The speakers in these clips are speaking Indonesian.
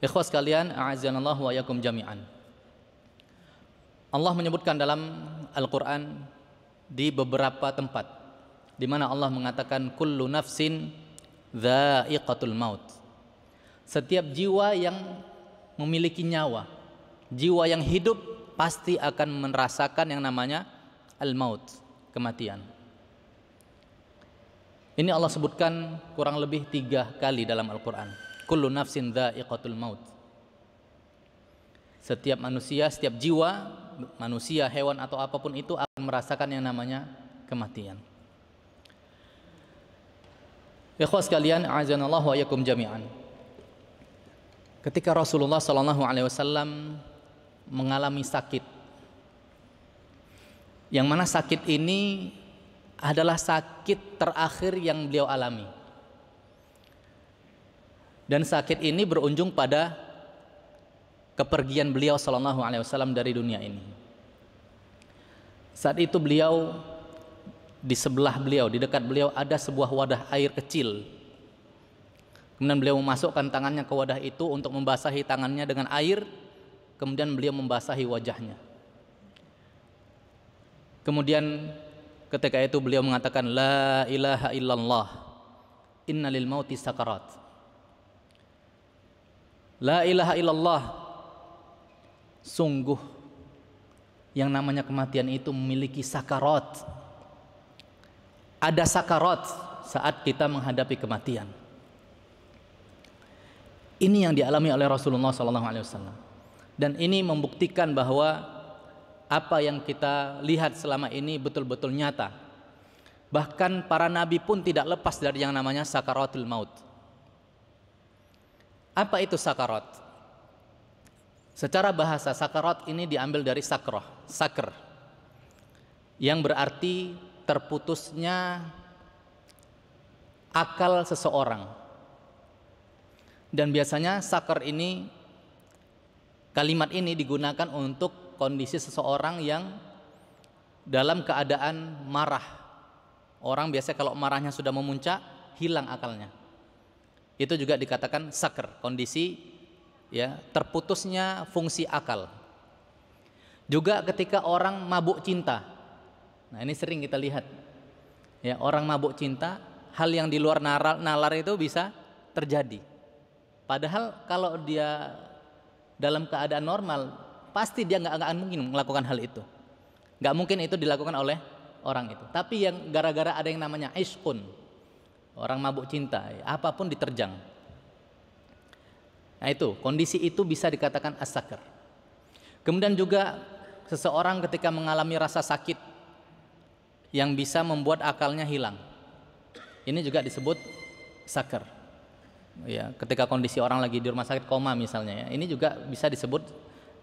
Ikhwas sekalian, a'azzanallahu wa iyyakum jami'an. Allah menyebutkan dalam Al-Qur'an di beberapa tempat di mana Allah mengatakan kullu nafsin dha'iqatul maut. Setiap jiwa yang memiliki nyawa, jiwa yang hidup pasti akan merasakan yang namanya al-maut, kematian. Ini Allah sebutkan kurang lebih 3 kali dalam Al-Qur'an. Kullu nafsin dha'iqatul maut. Setiap manusia, setiap jiwa, manusia, hewan atau apapun itu akan merasakan yang namanya kematian. Ikhwas sekalian, a'azanallahu wa iyyakum jami'an. Ketika Rasulullah sallallahu alaihi wasallam mengalami sakit, yang mana sakit ini adalah sakit terakhir yang beliau alami. Dan sakit ini berujung pada kepergian beliau sallallahu alaihi wasallam dari dunia ini. Saat itu beliau, di sebelah beliau, di dekat beliau ada sebuah wadah air kecil. Kemudian beliau memasukkan tangannya ke wadah itu untuk membasahi tangannya dengan air. Kemudian beliau membasahi wajahnya. Kemudian ketika itu beliau mengatakan la ilaha illallah innalil mauti sakarat. La ilaha illallah, sungguh yang namanya kematian itu memiliki sakarat. Ada sakarat saat kita menghadapi kematian. Ini yang dialami oleh Rasulullah SAW. Dan ini membuktikan bahwa apa yang kita lihat selama ini betul-betul nyata. Bahkan para nabi pun tidak lepas dari yang namanya sakaratul maut. Apa itu sakarat? Secara bahasa sakarat ini diambil dari sakrah, sakr, yang berarti terputusnya akal seseorang. Dan biasanya sakr ini, kalimat ini digunakan untuk kondisi seseorang yang dalam keadaan marah. Orang biasanya kalau marahnya sudah memuncak, hilang akalnya. Itu juga dikatakan sakr, kondisi ya terputusnya fungsi akal. Juga ketika orang mabuk cinta. Nah, ini sering kita lihat. Ya, orang mabuk cinta, hal yang di luar nalar itu bisa terjadi. Padahal kalau dia dalam keadaan normal, pasti dia nggak akan mungkin melakukan hal itu. Nggak mungkin itu dilakukan oleh orang itu. Tapi yang gara-gara ada yang namanya ishqun, orang mabuk cinta, apapun diterjang. Nah itu, kondisi itu bisa dikatakan as-sakr. Kemudian juga seseorang ketika mengalami rasa sakit yang bisa membuat akalnya hilang. Ini juga disebut sakr. Ya, ketika kondisi orang lagi di rumah sakit koma misalnya, ya, ini juga bisa disebut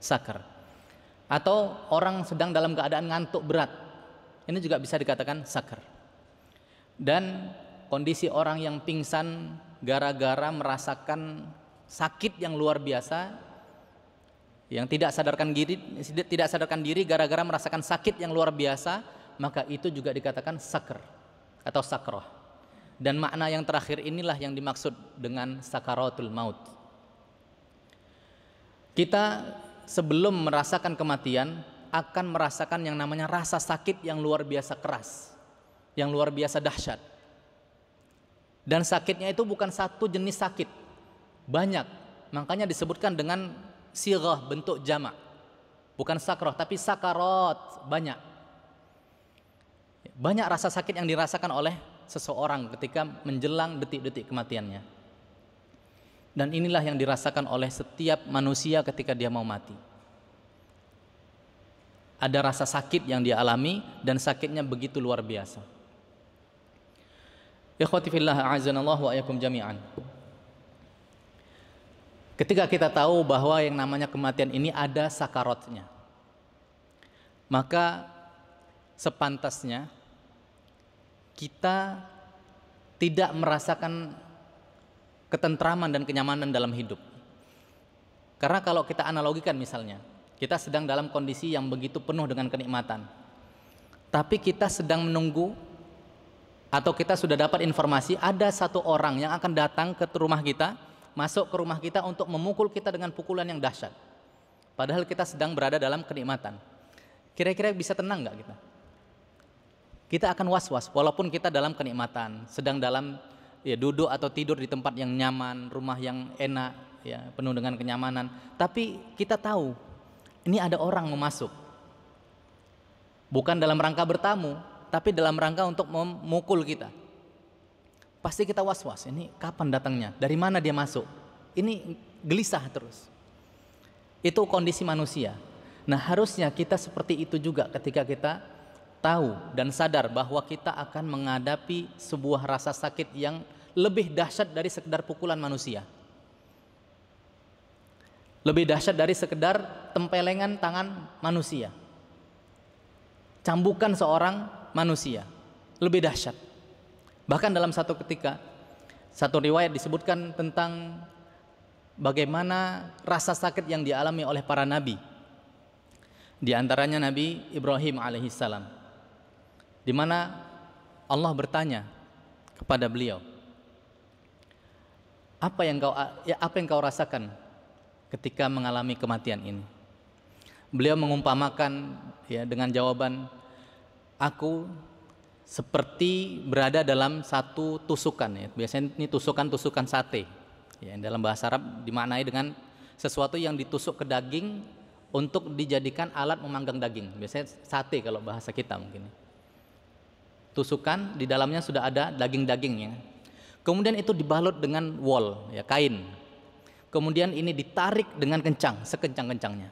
sakr. Atau orang sedang dalam keadaan ngantuk berat, ini juga bisa dikatakan sakr. Dan kondisi orang yang pingsan gara-gara merasakan sakit yang luar biasa, yang tidak sadarkan diri gara-gara merasakan sakit yang luar biasa, maka itu juga dikatakan sakr atau sakrah. Dan makna yang terakhir inilah yang dimaksud dengan sakaratul maut. Kita sebelum merasakan kematian akan merasakan yang namanya rasa sakit yang luar biasa keras, yang luar biasa dahsyat. Dan sakitnya itu bukan satu jenis sakit, banyak. Makanya disebutkan dengan sirah, bentuk jamak. Bukan sakrah tapi sakarat, banyak. Banyak rasa sakit yang dirasakan oleh seseorang ketika menjelang detik-detik kematiannya. Dan inilah yang dirasakan oleh setiap manusia ketika dia mau mati. Ada rasa sakit yang dia alami dan sakitnya begitu luar biasa. Ikhwati fillah, a'azanallahu wa iyyakum jami'an. Ketika kita tahu bahwa yang namanya kematian ini ada sakaratnya, maka sepantasnya kita tidak merasakan ketentraman dan kenyamanan dalam hidup. Karena kalau kita analogikan misalnya, kita sedang dalam kondisi yang begitu penuh dengan kenikmatan, tapi kita sedang menunggu atau kita sudah dapat informasi ada satu orang yang akan datang ke rumah kita masuk ke rumah kita untuk memukul kita dengan pukulan yang dahsyat. Padahal kita sedang berada dalam kenikmatan. Kira-kira bisa tenang nggak kita? Kita akan was-was walaupun kita dalam kenikmatan, sedang dalam ya duduk atau tidur di tempat yang nyaman, rumah yang enak, ya penuh dengan kenyamanan. Tapi kita tahu ini ada orang mau masuk. Bukan dalam rangka bertamu, tapi dalam rangka untuk memukul kita. Pasti kita was-was, ini kapan datangnya? Dari mana dia masuk? Ini gelisah terus. Itu kondisi manusia. Nah, harusnya kita seperti itu juga ketika kita tahu dan sadar bahwa kita akan menghadapi sebuah rasa sakit yang lebih dahsyat dari sekedar pukulan manusia. Lebih dahsyat dari sekedar tempelengan tangan manusia. Cambukan seorang manusia. Lebih dahsyat. Bahkan dalam satu ketika, satu riwayat disebutkan tentang bagaimana rasa sakit yang dialami oleh para nabi. Di antaranya Nabi Ibrahim alaihissalam, di mana Allah bertanya kepada beliau, apa yang kau rasakan ketika mengalami kematian ini? Beliau mengumpamakan ya dengan jawaban, aku seperti berada dalam satu tusukan, ya. Biasanya ini tusukan sate, ya, dalam bahasa Arab dimaknai dengan sesuatu yang ditusuk ke daging untuk dijadikan alat memanggang daging. Biasanya sate kalau bahasa kita mungkin. Tusukan di dalamnya sudah ada daging-dagingnya. Kemudian itu dibalut dengan wol, ya, kain. Kemudian ini ditarik dengan kencang, sekencang-kencangnya.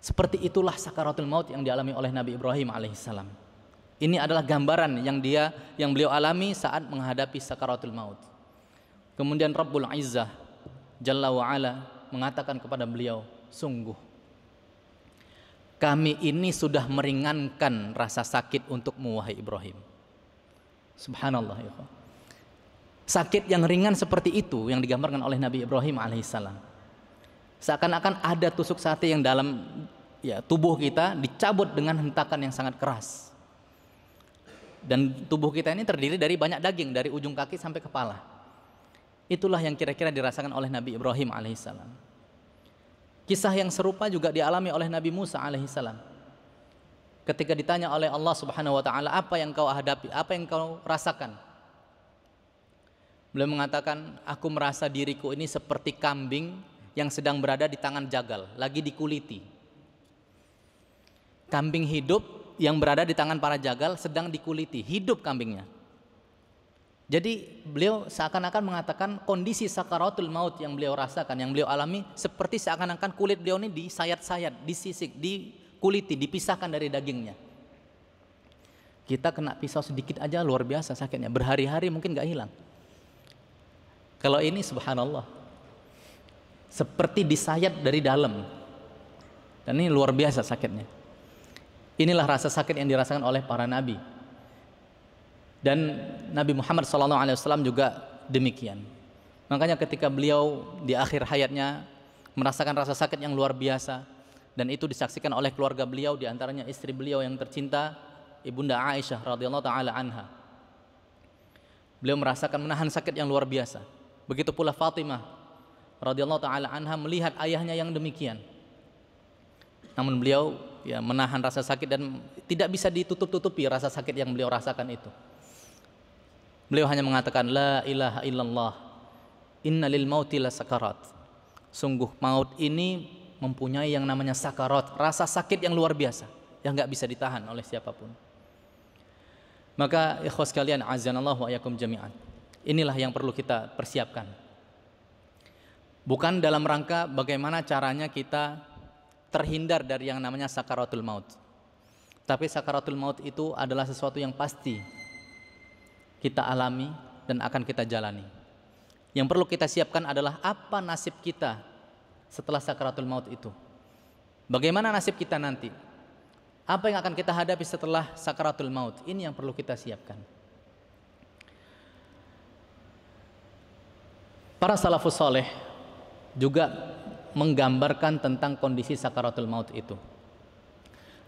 Seperti itulah sakaratul maut yang dialami oleh Nabi Ibrahim alaihissalam. Ini adalah gambaran yang beliau alami saat menghadapi sakaratul maut. Kemudian Rabbul Izzah Jalla wa Ala mengatakan kepada beliau, sungguh kami ini sudah meringankan rasa sakit untukmu wahai Ibrahim. Subhanallah ya. Sakit yang ringan seperti itu yang digambarkan oleh Nabi Ibrahim alaihissalam. Seakan-akan ada tusuk sate yang dalam ya, tubuh kita dicabut dengan hentakan yang sangat keras. Dan tubuh kita ini terdiri dari banyak daging, dari ujung kaki sampai kepala. Itulah yang kira-kira dirasakan oleh Nabi Ibrahim alaihissalam. Kisah yang serupa juga dialami oleh Nabi Musa alaihissalam. Ketika ditanya oleh Allah Subhanahu wa taala, apa yang kau hadapi, apa yang kau rasakan? Beliau mengatakan, aku merasa diriku ini seperti kambing yang sedang berada di tangan jagal, lagi dikuliti. Kambing hidup yang berada di tangan para jagal sedang dikuliti, hidup kambingnya. Jadi beliau seakan-akan mengatakan kondisi sakaratul maut yang beliau rasakan, yang beliau alami, seperti seakan-akan kulit beliau ini disayat-sayat, disisik, dikuliti, dipisahkan dari dagingnya. Kita kena pisau sedikit aja luar biasa sakitnya, berhari-hari mungkin gak hilang. Kalau ini subhanallah, seperti disayat dari dalam, dan ini luar biasa sakitnya. Inilah rasa sakit yang dirasakan oleh para nabi. Dan Nabi Muhammad SAW juga demikian. Makanya ketika beliau di akhir hayatnya merasakan rasa sakit yang luar biasa, dan itu disaksikan oleh keluarga beliau, di antaranya istri beliau yang tercinta, Ibunda Aisyah radhiyallahu taala anha. Beliau merasakan menahan sakit yang luar biasa. Begitu pula Fatimah radhiyallahu taala anha melihat ayahnya yang demikian. Namun beliau ya menahan rasa sakit dan tidak bisa ditutup-tutupi rasa sakit yang beliau rasakan itu. Beliau hanya mengatakan la ilaha illallah innalil mauti la sakarat. Sungguh maut ini mempunyai yang namanya sakarat, rasa sakit yang luar biasa yang enggak bisa ditahan oleh siapapun. Maka ikhwas sekalian azanallahu wa iyyakum jami'an. Inilah yang perlu kita persiapkan. Bukan dalam rangka bagaimana caranya kita terhindar dari yang namanya sakaratul maut. Tapi sakaratul maut itu adalah sesuatu yang pasti kita alami dan akan kita jalani. Yang perlu kita siapkan adalah apa nasib kita setelah sakaratul maut itu. Bagaimana nasib kita nanti? Apa yang akan kita hadapi setelah sakaratul maut? Ini yang perlu kita siapkan. Para salafus saleh juga menggambarkan tentang kondisi sakaratul maut itu.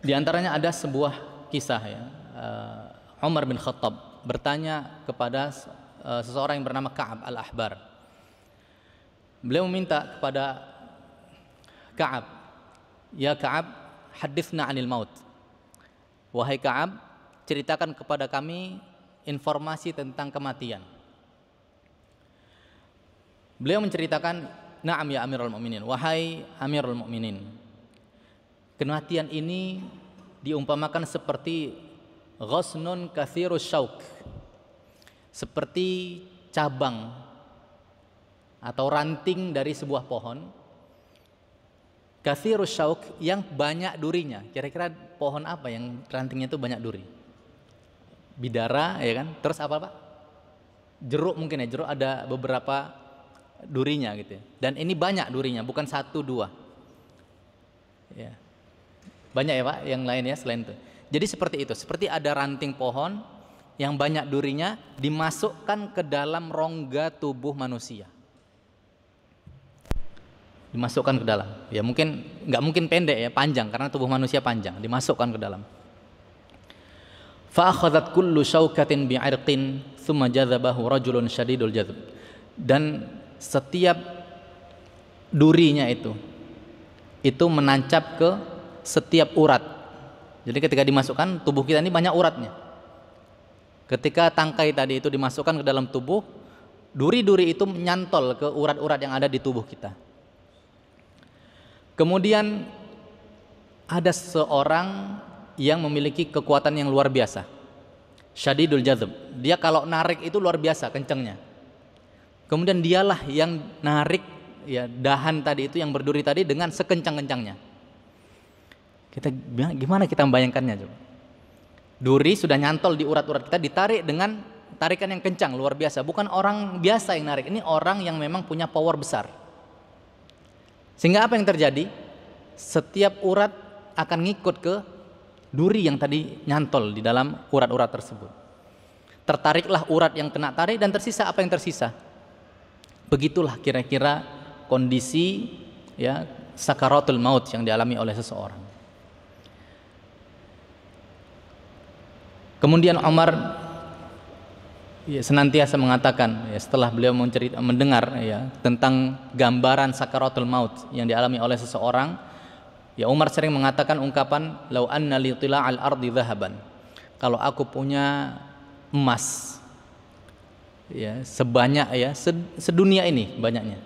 Di antaranya ada sebuah kisah ya, Umar bin Khattab bertanya kepada seseorang yang bernama Ka'ab al-Ahbar. Beliau meminta kepada Ka'ab, "Ya Ka'ab, hadithna 'anil maut." Wahai Ka'ab, ceritakan kepada kami informasi tentang kematian. Beliau menceritakan, "Na'am ya Amirul Mukminin, wahai Amirul Mukminin. Kematian ini diumpamakan seperti ghasnun katsirus syauk, seperti cabang atau ranting dari sebuah pohon, katsirus syauk, yang banyak durinya." Kira-kira pohon apa yang rantingnya itu banyak duri? Bidara, ya kan? Terus apa Pak? Jeruk mungkin ya, jeruk ada beberapa durinya gitu ya. Dan ini banyak durinya, bukan satu dua. Ya. Banyak ya Pak yang lain ya selain itu. Jadi seperti itu, seperti ada ranting pohon yang banyak durinya dimasukkan ke dalam rongga tubuh manusia. Dimasukkan ke dalam. Ya mungkin nggak mungkin pendek ya, panjang karena tubuh manusia panjang, dimasukkan ke dalam. Fa akhadhat kullu syaukatin bi'irqin thumma jadzabahu rajulun syadidul jadzb. Dan setiap durinya itu menancap ke setiap urat. Jadi ketika dimasukkan, tubuh kita ini banyak uratnya. Ketika tangkai tadi itu dimasukkan ke dalam tubuh, duri-duri itu menyantol ke urat-urat yang ada di tubuh kita. Kemudian ada seorang yang memiliki kekuatan yang luar biasa, syadidul jadzb. Dia kalau narik itu luar biasa kencangnya. Kemudian dialah yang narik ya dahan tadi itu yang berduri tadi dengan sekencang-kencangnya. Kita gimana kita membayangkannya coba? Duri sudah nyantol di urat-urat kita, ditarik dengan tarikan yang kencang luar biasa. Bukan orang biasa yang narik, ini orang yang memang punya power besar. Sehingga apa yang terjadi? Setiap urat akan ngikut ke duri yang tadi nyantol di dalam urat-urat tersebut. Tertariklah urat yang kena tarik dan tersisa apa yang tersisa. Begitulah kira-kira kondisi ya sakaratul maut yang dialami oleh seseorang. Kemudian Umar ya, senantiasa mengatakan ya, setelah beliau mendengar ya tentang gambaran sakaratul maut yang dialami oleh seseorang, ya Umar sering mengatakan ungkapan lau anna li tila'al ardi dhahaban. Kalau aku punya emas ya sebanyak ya sedunia ini banyaknya,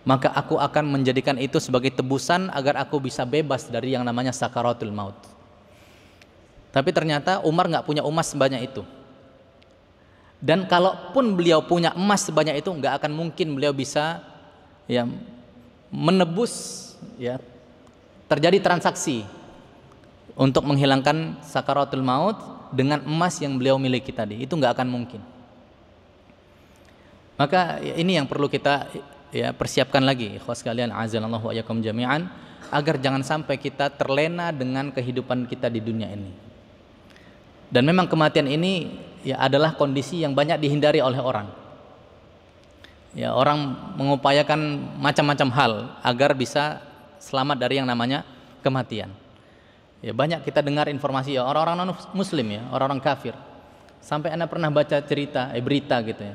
maka aku akan menjadikan itu sebagai tebusan agar aku bisa bebas dari yang namanya sakaratul maut. Tapi ternyata Umar nggak punya emas sebanyak itu. Dan kalaupun beliau punya emas sebanyak itu, nggak akan mungkin beliau bisa ya menebus ya terjadi transaksi untuk menghilangkan sakaratul maut dengan emas yang beliau miliki tadi. Itu nggak akan mungkin. Maka ya, ini yang perlu kita ya persiapkan lagi, ikhwas sekalian, azanallahu wa iyyakum jami'an, agar jangan sampai kita terlena dengan kehidupan kita di dunia ini. Dan memang kematian ini ya adalah kondisi yang banyak dihindari oleh orang. Ya, orang mengupayakan macam-macam hal agar bisa selamat dari yang namanya kematian. Ya, banyak kita dengar informasi ya orang-orang non muslim ya, orang-orang kafir. Sampai Anda pernah baca cerita berita gitu ya.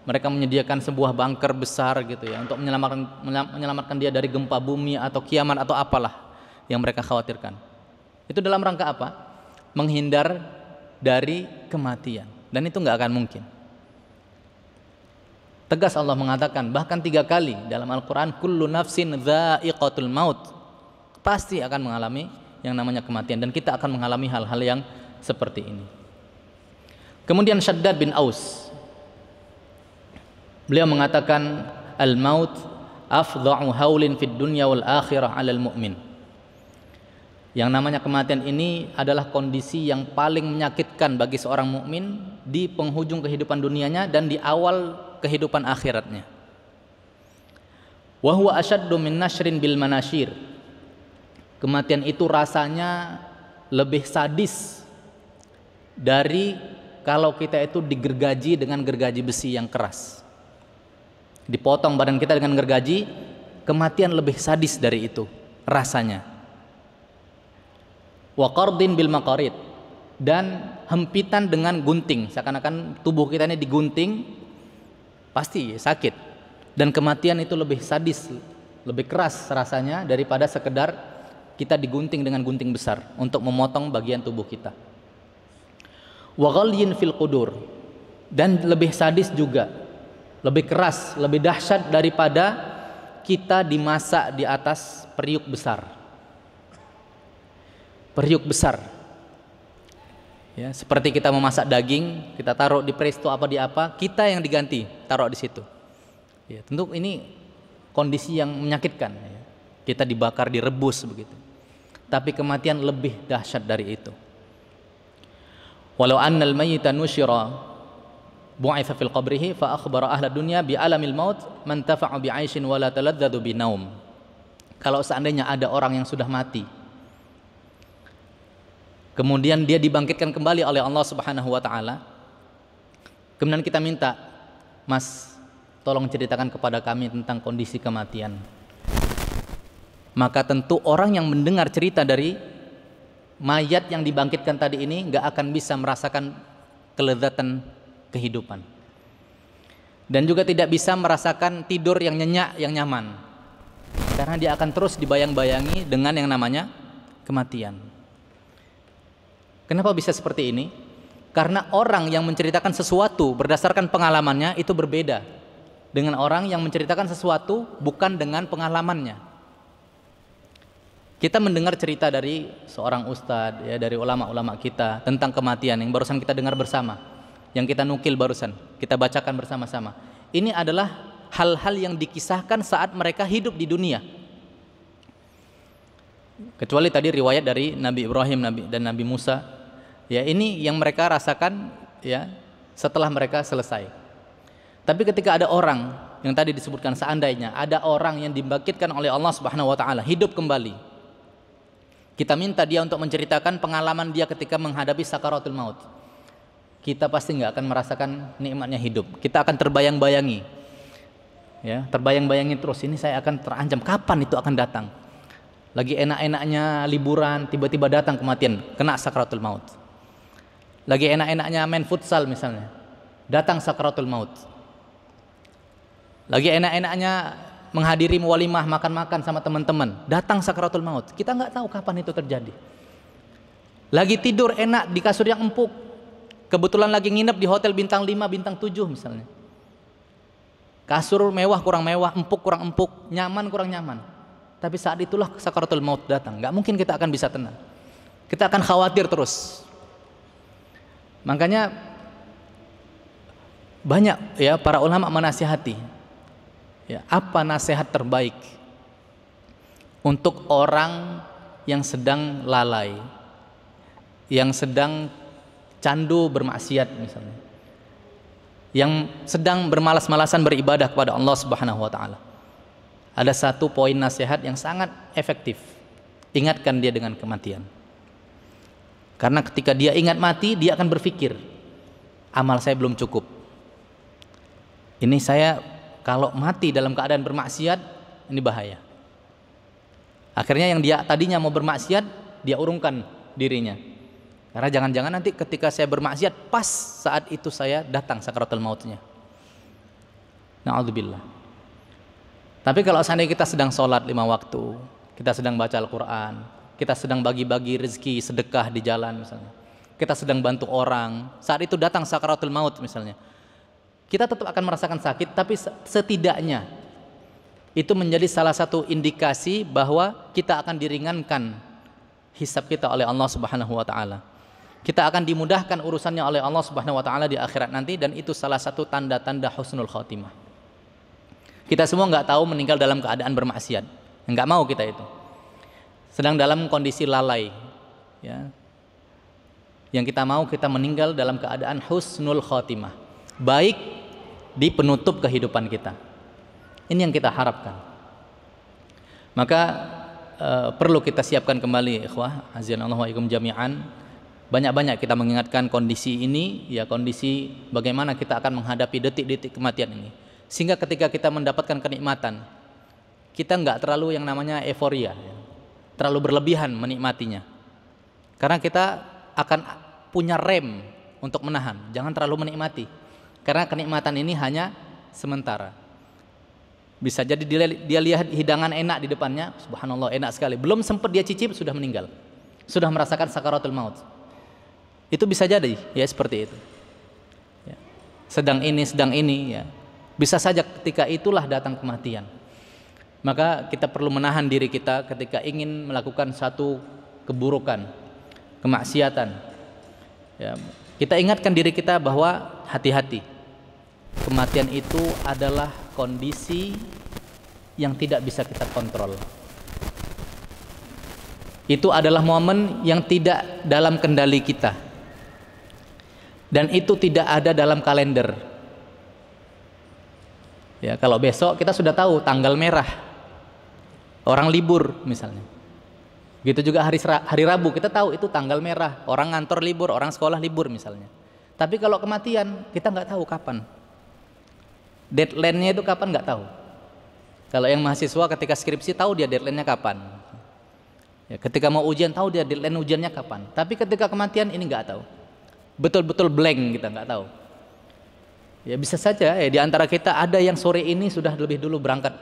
Mereka menyediakan sebuah bunker besar gitu ya untuk menyelamatkan dia dari gempa bumi atau kiamat atau apalah yang mereka khawatirkan. Itu dalam rangka apa? Menghindar dari kematian, dan itu nggak akan mungkin. Tegas Allah mengatakan bahkan 3 kali dalam Al-Quran, kullu nafsin dha'iqatul maut, pasti akan mengalami yang namanya kematian, dan kita akan mengalami hal-hal yang seperti ini. Kemudian Shaddad bin Aus, beliau mengatakan al-maut afdha'u haulin fid dunya wal akhirah 'alal mu'min. Yang namanya kematian ini adalah kondisi yang paling menyakitkan bagi seorang mukmin di penghujung kehidupan dunianya dan di awal kehidupan akhiratnya. Wa huwa ashaddu min nashrin bil manashir. Kematian itu rasanya lebih sadis dari kalau kita itu digergaji dengan gergaji besi yang keras. Dipotong badan kita dengan gergaji, kematian lebih sadis dari itu rasanya. Wa qardin bil maqarid, dan hempitan dengan gunting, seakan-akan tubuh kita ini digunting, pasti sakit. Dan kematian itu lebih sadis, lebih keras rasanya daripada sekedar kita digunting dengan gunting besar untuk memotong bagian tubuh kita. Wa ghalyin fil qudur, dan lebih sadis juga, lebih keras, lebih dahsyat daripada kita dimasak di atas periuk besar. Periuk besar. Ya, seperti kita memasak daging, kita taruh di presto apa di apa, kita yang diganti taruh di situ. Ya, tentu ini kondisi yang menyakitkan. Ya. Kita dibakar, direbus begitu. Tapi kematian lebih dahsyat dari itu. Walau annal mayyita nusyira bu'itha fil qabrihi fa akhbara ahla dunya bi alamil maut man tafa'a bi 'aishin wa la taladzadu bi naum. Kalau seandainya ada orang yang sudah mati, kemudian dia dibangkitkan kembali oleh Allah Subhanahu wa taala, kemudian kita minta, "Mas, tolong ceritakan kepada kami tentang kondisi kematian." Maka tentu orang yang mendengar cerita dari mayat yang dibangkitkan tadi ini nggak akan bisa merasakan kelezatan kehidupan, dan juga tidak bisa merasakan tidur yang nyenyak, yang nyaman, karena dia akan terus dibayang-bayangi dengan yang namanya kematian. Kenapa bisa seperti ini? Karena orang yang menceritakan sesuatu berdasarkan pengalamannya itu berbeda dengan orang yang menceritakan sesuatu bukan dengan pengalamannya. Kita mendengar cerita dari seorang ustadz, ya, dari ulama-ulama kita tentang kematian yang barusan kita dengar bersama, yang kita nukil barusan, kita bacakan bersama-sama. Ini adalah hal-hal yang dikisahkan saat mereka hidup di dunia. Kecuali tadi riwayat dari Nabi Ibrahim dan Nabi Musa, ya, ini yang mereka rasakan, ya, setelah mereka selesai. Tapi ketika ada orang yang tadi disebutkan, seandainya ada orang yang dibangkitkan oleh Allah Subhanahu wa taala, hidup kembali, kita minta dia untuk menceritakan pengalaman dia ketika menghadapi sakaratul maut, kita pasti nggak akan merasakan nikmatnya hidup. Kita akan terbayang-bayangi, ya, terbayang-bayangi terus, ini saya akan terancam, kapan itu akan datang. Lagi enak-enaknya liburan, tiba-tiba datang kematian, kena sakaratul maut. Lagi enak-enaknya main futsal misalnya, datang sakaratul maut. Lagi enak-enaknya menghadiri walimah, makan-makan sama teman-teman, datang sakaratul maut. Kita nggak tahu kapan itu terjadi. Lagi tidur enak di kasur yang empuk, kebetulan lagi nginep di hotel bintang 5, bintang 7 misalnya, kasur mewah kurang mewah, empuk kurang empuk, nyaman kurang nyaman, tapi saat itulah sakaratul maut datang. Nggak mungkin kita akan bisa tenang, kita akan khawatir terus. Makanya banyak, ya, para ulama menasihati, ya, apa nasihat terbaik untuk orang yang sedang lalai, yang sedang candu bermaksiat misalnya, yang sedang bermalas-malasan beribadah kepada Allah Subhanahu wa taala. Ada satu poin nasihat yang sangat efektif. Ingatkan dia dengan kematian. Karena ketika dia ingat mati, dia akan berpikir, amal saya belum cukup. Ini saya kalau mati dalam keadaan bermaksiat, ini bahaya. Akhirnya yang dia tadinya mau bermaksiat, dia urungkan dirinya. Karena jangan-jangan nanti ketika saya bermaksiat, pas saat itu saya datang sakaratul mautnya. Na'udzubillah. Tapi kalau seandainya kita sedang sholat 5 waktu, kita sedang baca Al-Quran, kita sedang bagi-bagi rezeki, sedekah di jalan misalnya, kita sedang bantu orang, saat itu datang sakaratul maut misalnya, kita tetap akan merasakan sakit, tapi setidaknya itu menjadi salah satu indikasi bahwa kita akan diringankan hisab kita oleh Allah Subhanahu wa taala. Kita akan dimudahkan urusannya oleh Allah Subhanahu wa taala di akhirat nanti, dan itu salah satu tanda-tanda husnul khotimah. Kita semua nggak tahu meninggal dalam keadaan bermaksiat, nggak mau kita itu. Sedang dalam kondisi lalai, ya. Yang kita mau, kita meninggal dalam keadaan husnul khotimah, baik di penutup kehidupan kita. Ini yang kita harapkan. Maka perlu kita siapkan kembali, ikhwah, azanallahu wa iyyakum jami'an. Banyak-banyak kita mengingatkan kondisi ini, ya, kondisi bagaimana kita akan menghadapi detik-detik kematian ini, sehingga ketika kita mendapatkan kenikmatan, kita nggak terlalu yang namanya euforia, ya, terlalu berlebihan menikmatinya, karena kita akan punya rem untuk menahan, jangan terlalu menikmati, karena kenikmatan ini hanya sementara. Bisa jadi dia lihat hidangan enak di depannya, subhanallah enak sekali. Belum sempat dia cicip sudah meninggal. Sudah merasakan sakaratul maut. Itu bisa jadi ya seperti itu. Ya. Sedang ini ya. Bisa saja ketika itulah datang kematian. Maka kita perlu menahan diri kita ketika ingin melakukan satu keburukan, kemaksiatan. Ya. Kita ingatkan diri kita bahwa hati-hati. Kematian itu adalah kondisi yang tidak bisa kita kontrol. Itu adalah momen yang tidak dalam kendali kita. Dan itu tidak ada dalam kalender. Ya, kalau besok kita sudah tahu tanggal merah. Orang libur misalnya. Gitu juga hari Rabu kita tahu itu tanggal merah. Orang ngantor libur, orang sekolah libur misalnya. Tapi kalau kematian kita nggak tahu kapan. Deadline-nya itu kapan nggak tahu. Kalau yang mahasiswa ketika skripsi tahu dia deadline-nya kapan. Ya, ketika mau ujian tahu dia deadline ujiannya kapan. Tapi ketika kematian ini nggak tahu. Betul-betul blank kita nggak tahu. Ya bisa saja ya di antara kita ada yang sore ini sudah lebih dulu berangkat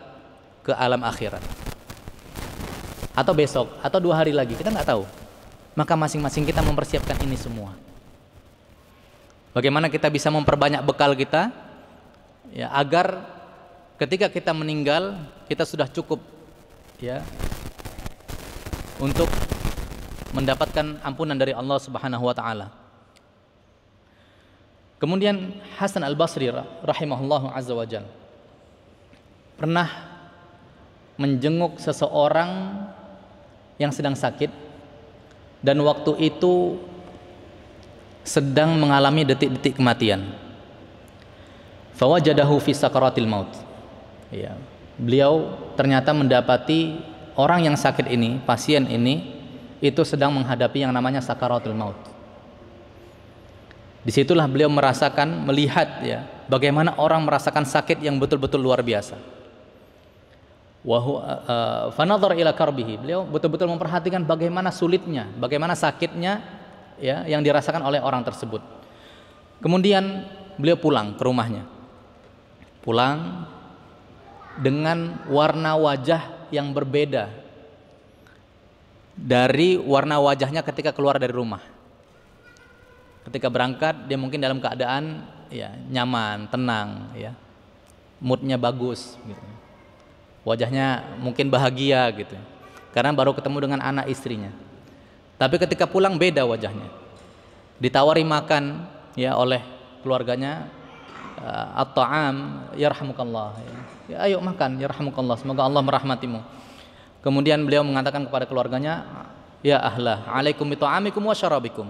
ke alam akhirat. Atau besok atau 2 hari lagi kita nggak tahu. Maka masing-masing kita mempersiapkan ini semua. Bagaimana kita bisa memperbanyak bekal kita? Ya, agar ketika kita meninggal kita sudah cukup ya untuk mendapatkan ampunan dari Allah Subhanahu wa taala. Kemudian Hasan Al-Basri rahimahullahu azza wajalla pernah menjenguk seseorang yang sedang sakit dan waktu itu sedang mengalami detik-detik kematian. Fawajadahu fi sakaratil maut. Ya, beliau ternyata mendapati orang yang sakit ini, pasien ini itu sedang menghadapi yang namanya sakaratul maut. Disitulah beliau melihat ya, bagaimana orang merasakan sakit yang betul-betul luar biasa. Fanadhar ila karbihi. Beliau betul-betul memperhatikan bagaimana sulitnya, bagaimana sakitnya ya yang dirasakan oleh orang tersebut. Kemudian beliau pulang ke rumahnya. Pulang dengan warna wajah yang berbeda dari warna wajahnya ketika keluar dari rumah. Ketika berangkat dia mungkin dalam keadaan ya nyaman, tenang ya. Moodnya bagus gitu. Wajahnya mungkin bahagia gitu. Karena baru ketemu dengan anak istrinya. Tapi ketika pulang beda wajahnya. Ditawari makan ya oleh keluarganya, at-ta'am yarhamukallah ya, ayo makan yarhamukallah, semoga Allah merahmatimu. Kemudian beliau mengatakan kepada keluarganya, ya ahlah alaikum bita'amikum wa syarabikum,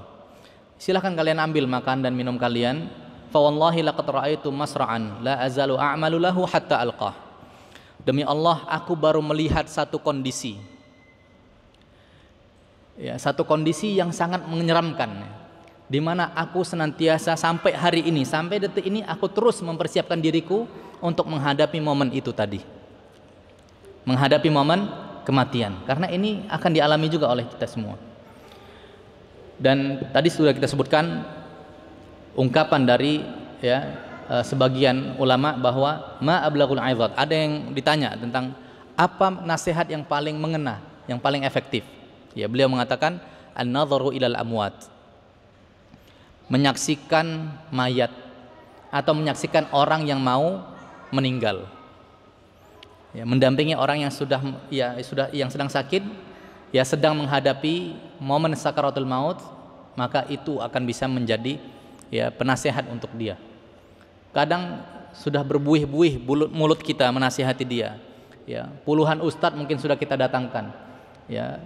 silahkan kalian ambil makan dan minum kalian. Fa wallahi laqad ra'aitu masra'an la azalu a'malu lahu hatta alqah. Demi Allah aku baru melihat satu kondisi ya, satu kondisi yang sangat menyeramkan, di mana aku senantiasa sampai hari ini, sampai detik ini aku terus mempersiapkan diriku untuk menghadapi momen itu tadi, menghadapi momen kematian, karena ini akan dialami juga oleh kita semua. Dan tadi sudah kita sebutkan ungkapan dari ya sebagian ulama bahwa ma ablaghul aizat. Ada yang ditanya tentang apa nasihat yang paling mengena, yang paling efektif. Ya, beliau mengatakan an-nadharu ilal amwat. Menyaksikan mayat atau menyaksikan orang yang mau meninggal. Ya, mendampingi orang yang yang sedang sakit, ya sedang menghadapi momen sakaratul maut, maka itu akan bisa menjadi ya penasehat untuk dia. Kadang sudah berbuih-buih mulut kita menasihati dia. Ya, puluhan ustadz mungkin sudah kita datangkan. Ya,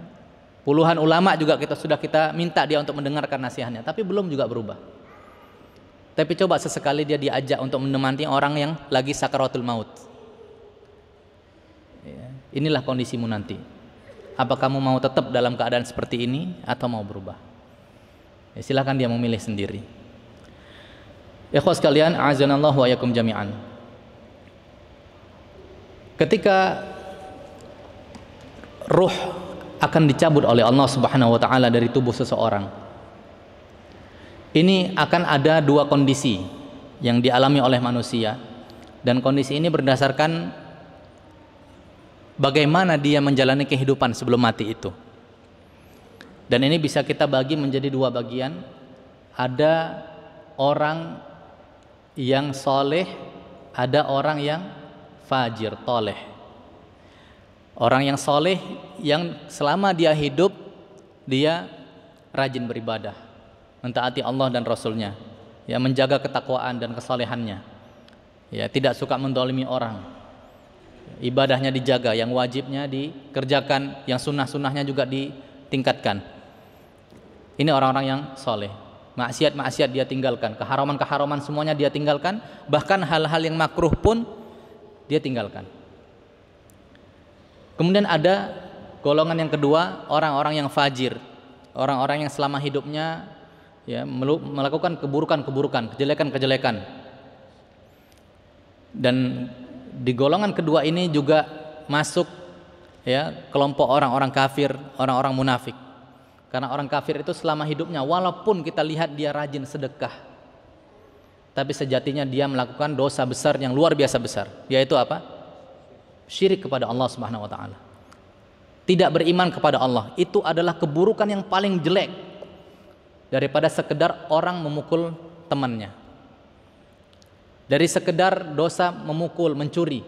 puluhan ulama juga sudah kita minta dia untuk mendengarkan nasihatnya, tapi belum juga berubah. Tapi coba sesekali dia diajak untuk menemani orang yang lagi sakaratul maut. Ya, inilah kondisimu nanti. Apa kamu mau tetap dalam keadaan seperti ini atau mau berubah? Ya, silakan dia memilih sendiri. Ikhwas sekalian, a'azanallahu wa yakum jami'an. Ketika ruh akan dicabut oleh Allah Subhanahu wa taala dari tubuh seseorang, ini akan ada 2 kondisi yang dialami oleh manusia, dan kondisi ini berdasarkan bagaimana dia menjalani kehidupan sebelum mati itu. Dan ini bisa kita bagi menjadi dua bagian. Ada orang yang soleh, ada orang yang fajir, toleh. Orang yang soleh yang selama dia hidup dia rajin beribadah, mentaati Allah dan Rasulnya, ya, menjaga ketakwaan dan kesolehannya, ya, tidak suka mendolimi orang, ibadahnya dijaga, yang wajibnya dikerjakan, yang sunnah-sunnahnya juga ditingkatkan. Ini orang-orang yang soleh. Maksiat-maksiat dia tinggalkan, keharaman-keharaman semuanya dia tinggalkan, bahkan hal-hal yang makruh pun dia tinggalkan. Kemudian ada golongan yang kedua, orang-orang yang fajir, orang-orang yang selama hidupnya, ya, melakukan keburukan-keburukan, kejelekan-kejelekan. Dan di golongan kedua ini juga masuk, ya, kelompok orang-orang kafir, orang-orang munafik. Karena orang kafir itu selama hidupnya, walaupun kita lihat dia rajin sedekah, tapi sejatinya dia melakukan dosa besar yang luar biasa besar, yaitu apa? Syirik kepada Allah Subhanahu wa taala. Tidak beriman kepada Allah. Itu adalah keburukan yang paling jelek daripada sekedar orang memukul temannya. Dari sekedar dosa memukul, mencuri,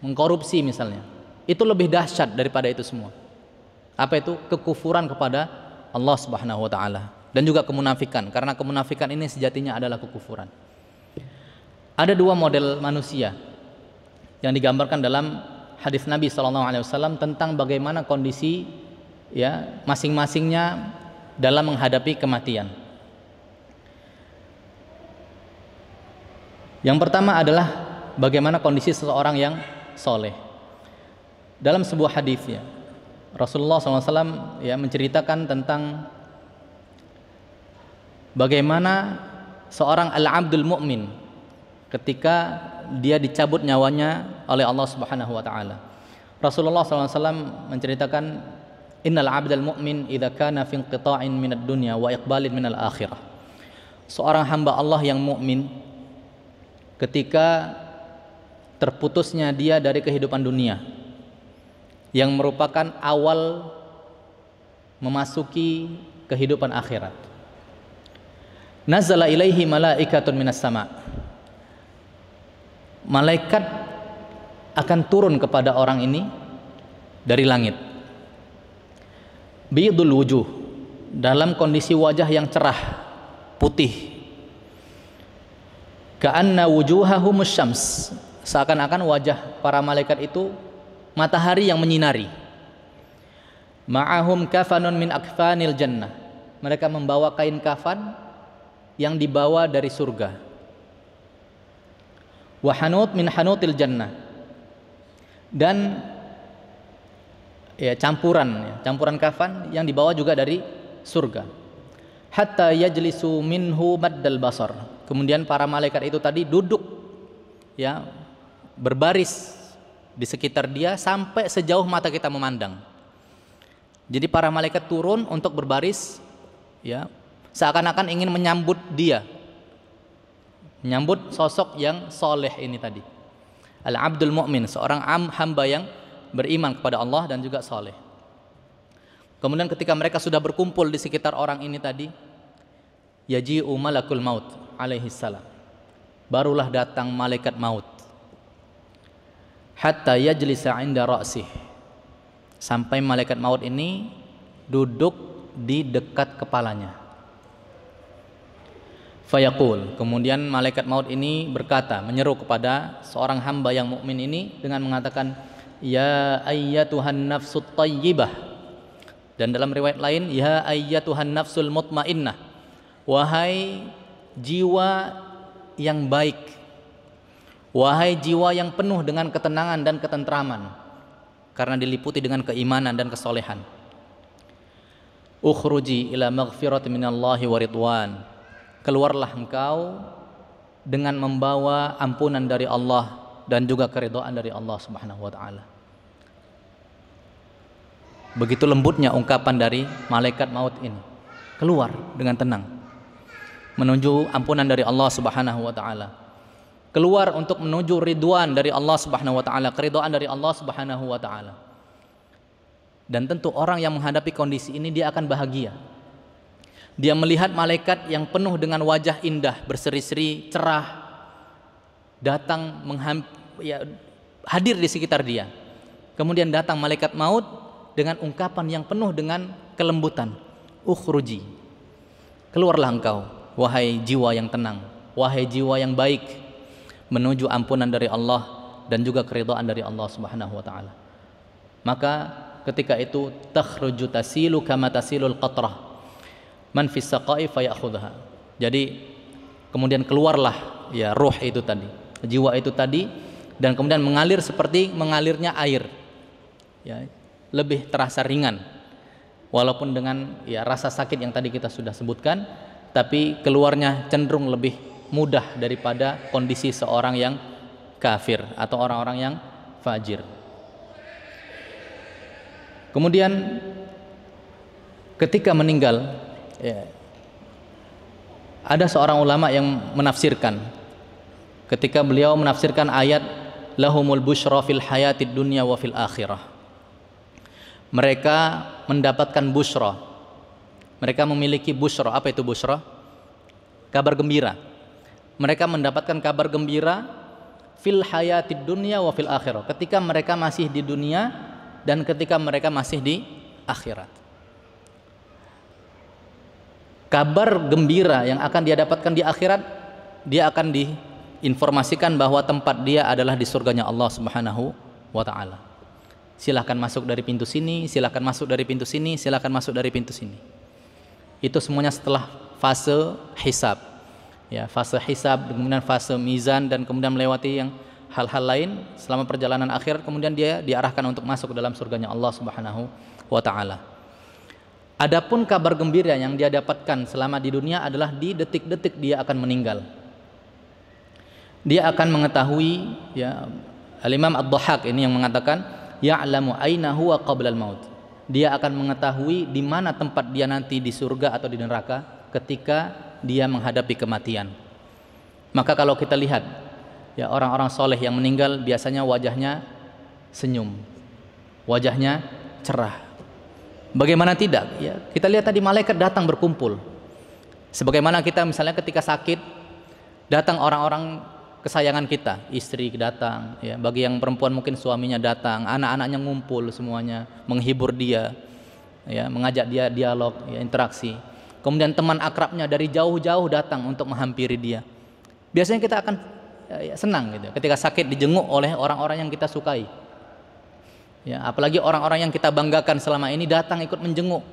mengkorupsi misalnya. Itu lebih dahsyat daripada itu semua. Apa itu? Kekufuran kepada Allah Subhanahu wa taala, dan juga kemunafikan, karena kemunafikan ini sejatinya adalah kekufuran. Ada dua model manusia yang digambarkan dalam hadis Nabi SAW tentang bagaimana kondisi, ya, masing-masingnya dalam menghadapi kematian. Yang pertama adalah bagaimana kondisi seseorang yang soleh. Dalam sebuah hadis, ya, Rasulullah SAW, ya, menceritakan tentang bagaimana seorang al-abdul mu'min ketika dia dicabut nyawanya oleh Allah Subhanahu wa taala. Rasulullah SAW menceritakan, innal 'abdal mu'min idza kana fi inqita'in minad dunya wa iqbalin minal akhirah. Seorang hamba Allah yang mukmin ketika terputusnya dia dari kehidupan dunia, yang merupakan awal memasuki kehidupan akhirat. Nazala ilaihi malaikatun minas sama'. Malaikat akan turun kepada orang ini dari langit. Biyadul wujuh, dalam kondisi wajah yang cerah, putih. Ka'anna wujuhahum syams, seakan-akan wajah para malaikat itu matahari yang menyinari. Ma'ahum kafanun min akfanil jannah, mereka membawa kain kafan yang dibawa dari surga. Wa hanut min hanutil jannah, dan, ya, campuran kafan yang dibawa juga dari surga. Hatta yajlisu minhu maddal basar, kemudian para malaikat itu tadi duduk, ya, berbaris di sekitar dia sampai sejauh mata kita memandang. Jadi para malaikat turun untuk berbaris, ya, seakan-akan ingin menyambut dia, menyambut sosok yang soleh ini tadi, al-abdul mu'min, seorang hamba yang beriman kepada Allah dan juga soleh. Kemudian ketika mereka sudah berkumpul di sekitar orang ini tadi, yaji'u malakul maut alaihi salam, barulah datang malaikat maut. Hatta yajlisa 'inda ra'sih, sampai malaikat maut ini duduk di dekat kepalanya. Fayaqul, kemudian malaikat maut ini berkata, menyeru kepada seorang hamba yang mukmin ini dengan mengatakan, ya ayyatuhan nafsut tayyibah. Dan dalam riwayat lain, ya ayyatuhan nafsul mutmainnah, wahai jiwa yang baik, wahai jiwa yang penuh dengan ketenangan dan ketentraman karena diliputi dengan keimanan dan kesolehan. Ukhruji ila maghfirati minallahi wa ridwan, keluarlah engkau dengan membawa ampunan dari Allah dan juga keridhaan dari Allah Subhanahu wa taala. Begitu lembutnya ungkapan dari malaikat maut ini, keluar dengan tenang menuju ampunan dari Allah Subhanahu wa taala. keluar untuk menuju ridwan dari Allah Subhanahu wa taala, keridhaan dari Allah Subhanahu wa taala. Dan tentu orang yang menghadapi kondisi ini dia akan bahagia. Dia melihat malaikat yang penuh dengan wajah indah, berseri-seri, cerah, datang hadir di sekitar dia. Kemudian datang malaikat maut dengan ungkapan yang penuh dengan kelembutan. Ukhruji, keluarlah engkau, wahai jiwa yang tenang, wahai jiwa yang baik, menuju ampunan dari Allah dan juga keridhaan dari Allah Subhanahu wa taala. Maka ketika itu takhruju tasilu kama tasilul qatrah man fis saqai fayakhudha. Jadi kemudian keluarlah ya ruh itu tadi, jiwa itu tadi, dan kemudian mengalir seperti mengalirnya air. Ya, lebih terasa ringan. Walaupun dengan ya rasa sakit yang tadi kita sudah sebutkan, tapi keluarnya cenderung lebih mudah daripada kondisi seorang yang kafir atau orang-orang yang fajir. Kemudian ketika meninggal, ya, ada seorang ulama yang menafsirkan, ketika beliau menafsirkan ayat lahumul busyra fil hayatid dunya wa fil akhirah. Mereka mendapatkan busyra. Mereka memiliki busyra. Apa itu busyra? Kabar gembira. Mereka mendapatkan kabar gembira fil hayatid dunya wa fil akhirah. Ketika mereka masih di dunia dan ketika mereka masih di akhirat. Kabar gembira yang akan dia dapatkan di akhirat, dia akan diinformasikan bahwa tempat dia adalah di surganya Allah Subhanahu wa taala. Silahkan masuk dari pintu sini, silahkan masuk dari pintu sini, silahkan masuk dari pintu sini. Itu semuanya setelah fase hisab, ya, fase hisab, kemudian fase mizan, dan kemudian melewati yang hal-hal lain selama perjalanan akhirat. Kemudian dia diarahkan untuk masuk ke dalam surganya Allah Subhanahu wa taala. Adapun kabar gembira yang dia dapatkan selama di dunia adalah di detik-detik dia akan meninggal. Dia akan mengetahui, ya, Al-Imam Ad-Dhahhak ini yang mengatakan ya'lamu aina huwa qabla al-maut. Dia akan mengetahui di mana tempat dia nanti, di surga atau di neraka, ketika dia menghadapi kematian. Maka kalau kita lihat, ya, orang-orang soleh yang meninggal biasanya wajahnya senyum, wajahnya cerah. Bagaimana tidak? Ya, kita lihat tadi malaikat datang berkumpul. Sebagaimana kita misalnya ketika sakit, datang orang-orang kesayangan kita, istri datang, ya, bagi yang perempuan mungkin suaminya datang, anak-anaknya ngumpul semuanya, menghibur dia, ya, mengajak dia dialog, ya, interaksi. Kemudian teman akrabnya dari jauh-jauh datang untuk menghampiri dia. Biasanya kita akan, ya, senang gitu ketika sakit dijenguk oleh orang-orang yang kita sukai. Ya, apalagi orang-orang yang kita banggakan selama ini datang ikut menjenguk.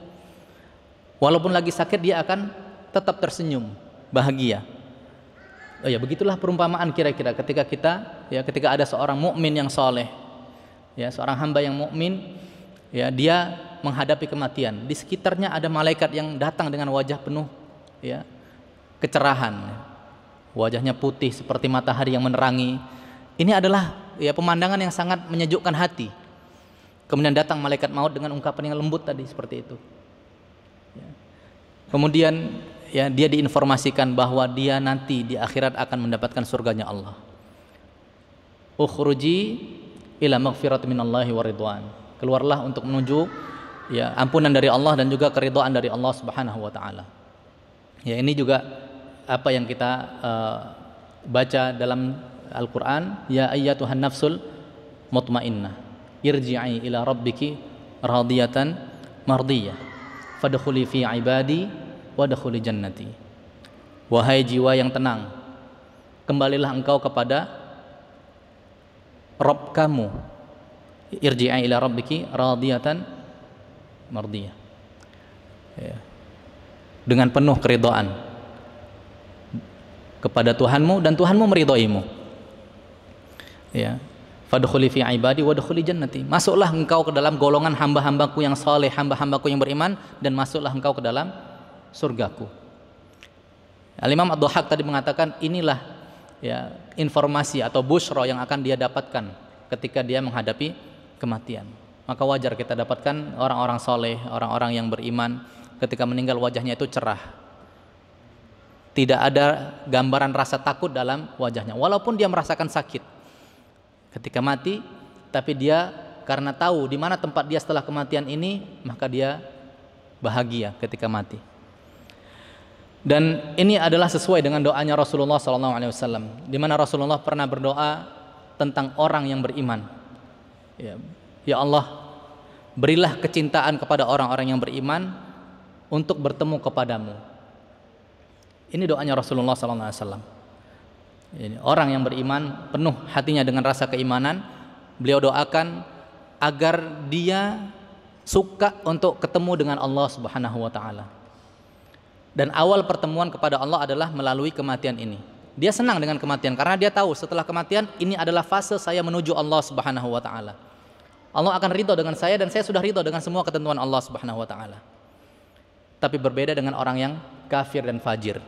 Walaupun lagi sakit dia akan tetap tersenyum, bahagia. Oh ya, begitulah perumpamaan kira-kira ketika ada seorang mukmin yang soleh, ya, seorang hamba yang mukmin, ya, dia menghadapi kematian. Di sekitarnya ada malaikat yang datang dengan wajah penuh, ya, kecerahan, wajahnya putih seperti matahari yang menerangi. Ini adalah, ya, pemandangan yang sangat menyejukkan hati. Kemudian datang malaikat maut dengan ungkapan yang lembut tadi seperti itu. Ya. Kemudian, ya, dia diinformasikan bahwa dia nanti di akhirat akan mendapatkan surganya Allah. Ukhruji ila maghfirati minallahi wa ridwan. Keluarlah untuk menuju, ya, ampunan dari Allah dan juga keridhaan dari Allah Subhanahu wa taala. Ya, ini juga apa yang kita baca dalam Al-Qur'an, ya ayyatuhan nafsul mutmainnah, irji'i ila rabbiki radiyatan mardiyah, fadkhuli fi ibadi wadkhuli jannati. Wahai jiwa yang tenang, kembalilah engkau kepada Rabb kamu. Irji'i ila rabbiki radiyatan mardiyah, ya, dengan penuh keridhaan kepada Tuhanmu dan Tuhanmu meridhoimu. Ya, fadkhuli fi ibadi wadkhuli jannati. Masuklah engkau ke dalam golongan hamba-hambaku yang saleh, hamba-hambaku yang beriman, dan masuklah engkau ke dalam surgaku. Al-Imam Ad-Dhahhak tadi mengatakan inilah, ya, informasi atau busyra yang akan dia dapatkan ketika dia menghadapi kematian. Maka wajar kita dapatkan orang-orang soleh, orang-orang yang beriman, ketika meninggal wajahnya itu cerah. Tidak ada gambaran rasa takut dalam wajahnya, walaupun dia merasakan sakit ketika mati, tapi dia karena tahu di mana tempat dia setelah kematian ini, maka dia bahagia ketika mati. Dan ini adalah sesuai dengan doanya Rasulullah SAW, di mana Rasulullah pernah berdoa tentang orang yang beriman. Ya Allah, berilah kecintaan kepada orang-orang yang beriman untuk bertemu kepadamu. Ini doanya Rasulullah SAW. Ini orang yang beriman penuh hatinya dengan rasa keimanan, beliau doakan agar dia suka untuk ketemu dengan Allah Subhanahu wa taala. Dan awal pertemuan kepada Allah adalah melalui kematian ini. Dia senang dengan kematian karena dia tahu setelah kematian ini adalah fase saya menuju Allah Subhanahu wa taala. Allah akan ridho dengan saya dan saya sudah ridho dengan semua ketentuan Allah Subhanahu wa taala. Tapi berbeda dengan orang yang kafir dan fajir.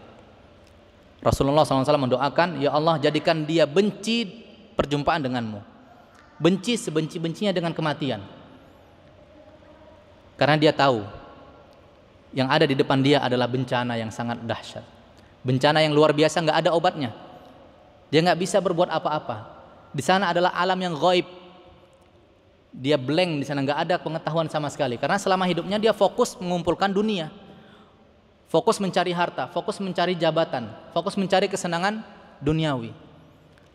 Rasulullah SAW mendoakan, ya Allah, jadikan dia benci perjumpaan denganmu, benci sebenci-bencinya dengan kematian, karena dia tahu yang ada di depan dia adalah bencana yang sangat dahsyat, bencana yang luar biasa, nggak ada obatnya, dia nggak bisa berbuat apa-apa. Di sana adalah alam yang ghaib, dia blank di sana, nggak ada pengetahuan sama sekali, karena selama hidupnya dia fokus mengumpulkan dunia, fokus mencari harta, fokus mencari jabatan, fokus mencari kesenangan duniawi.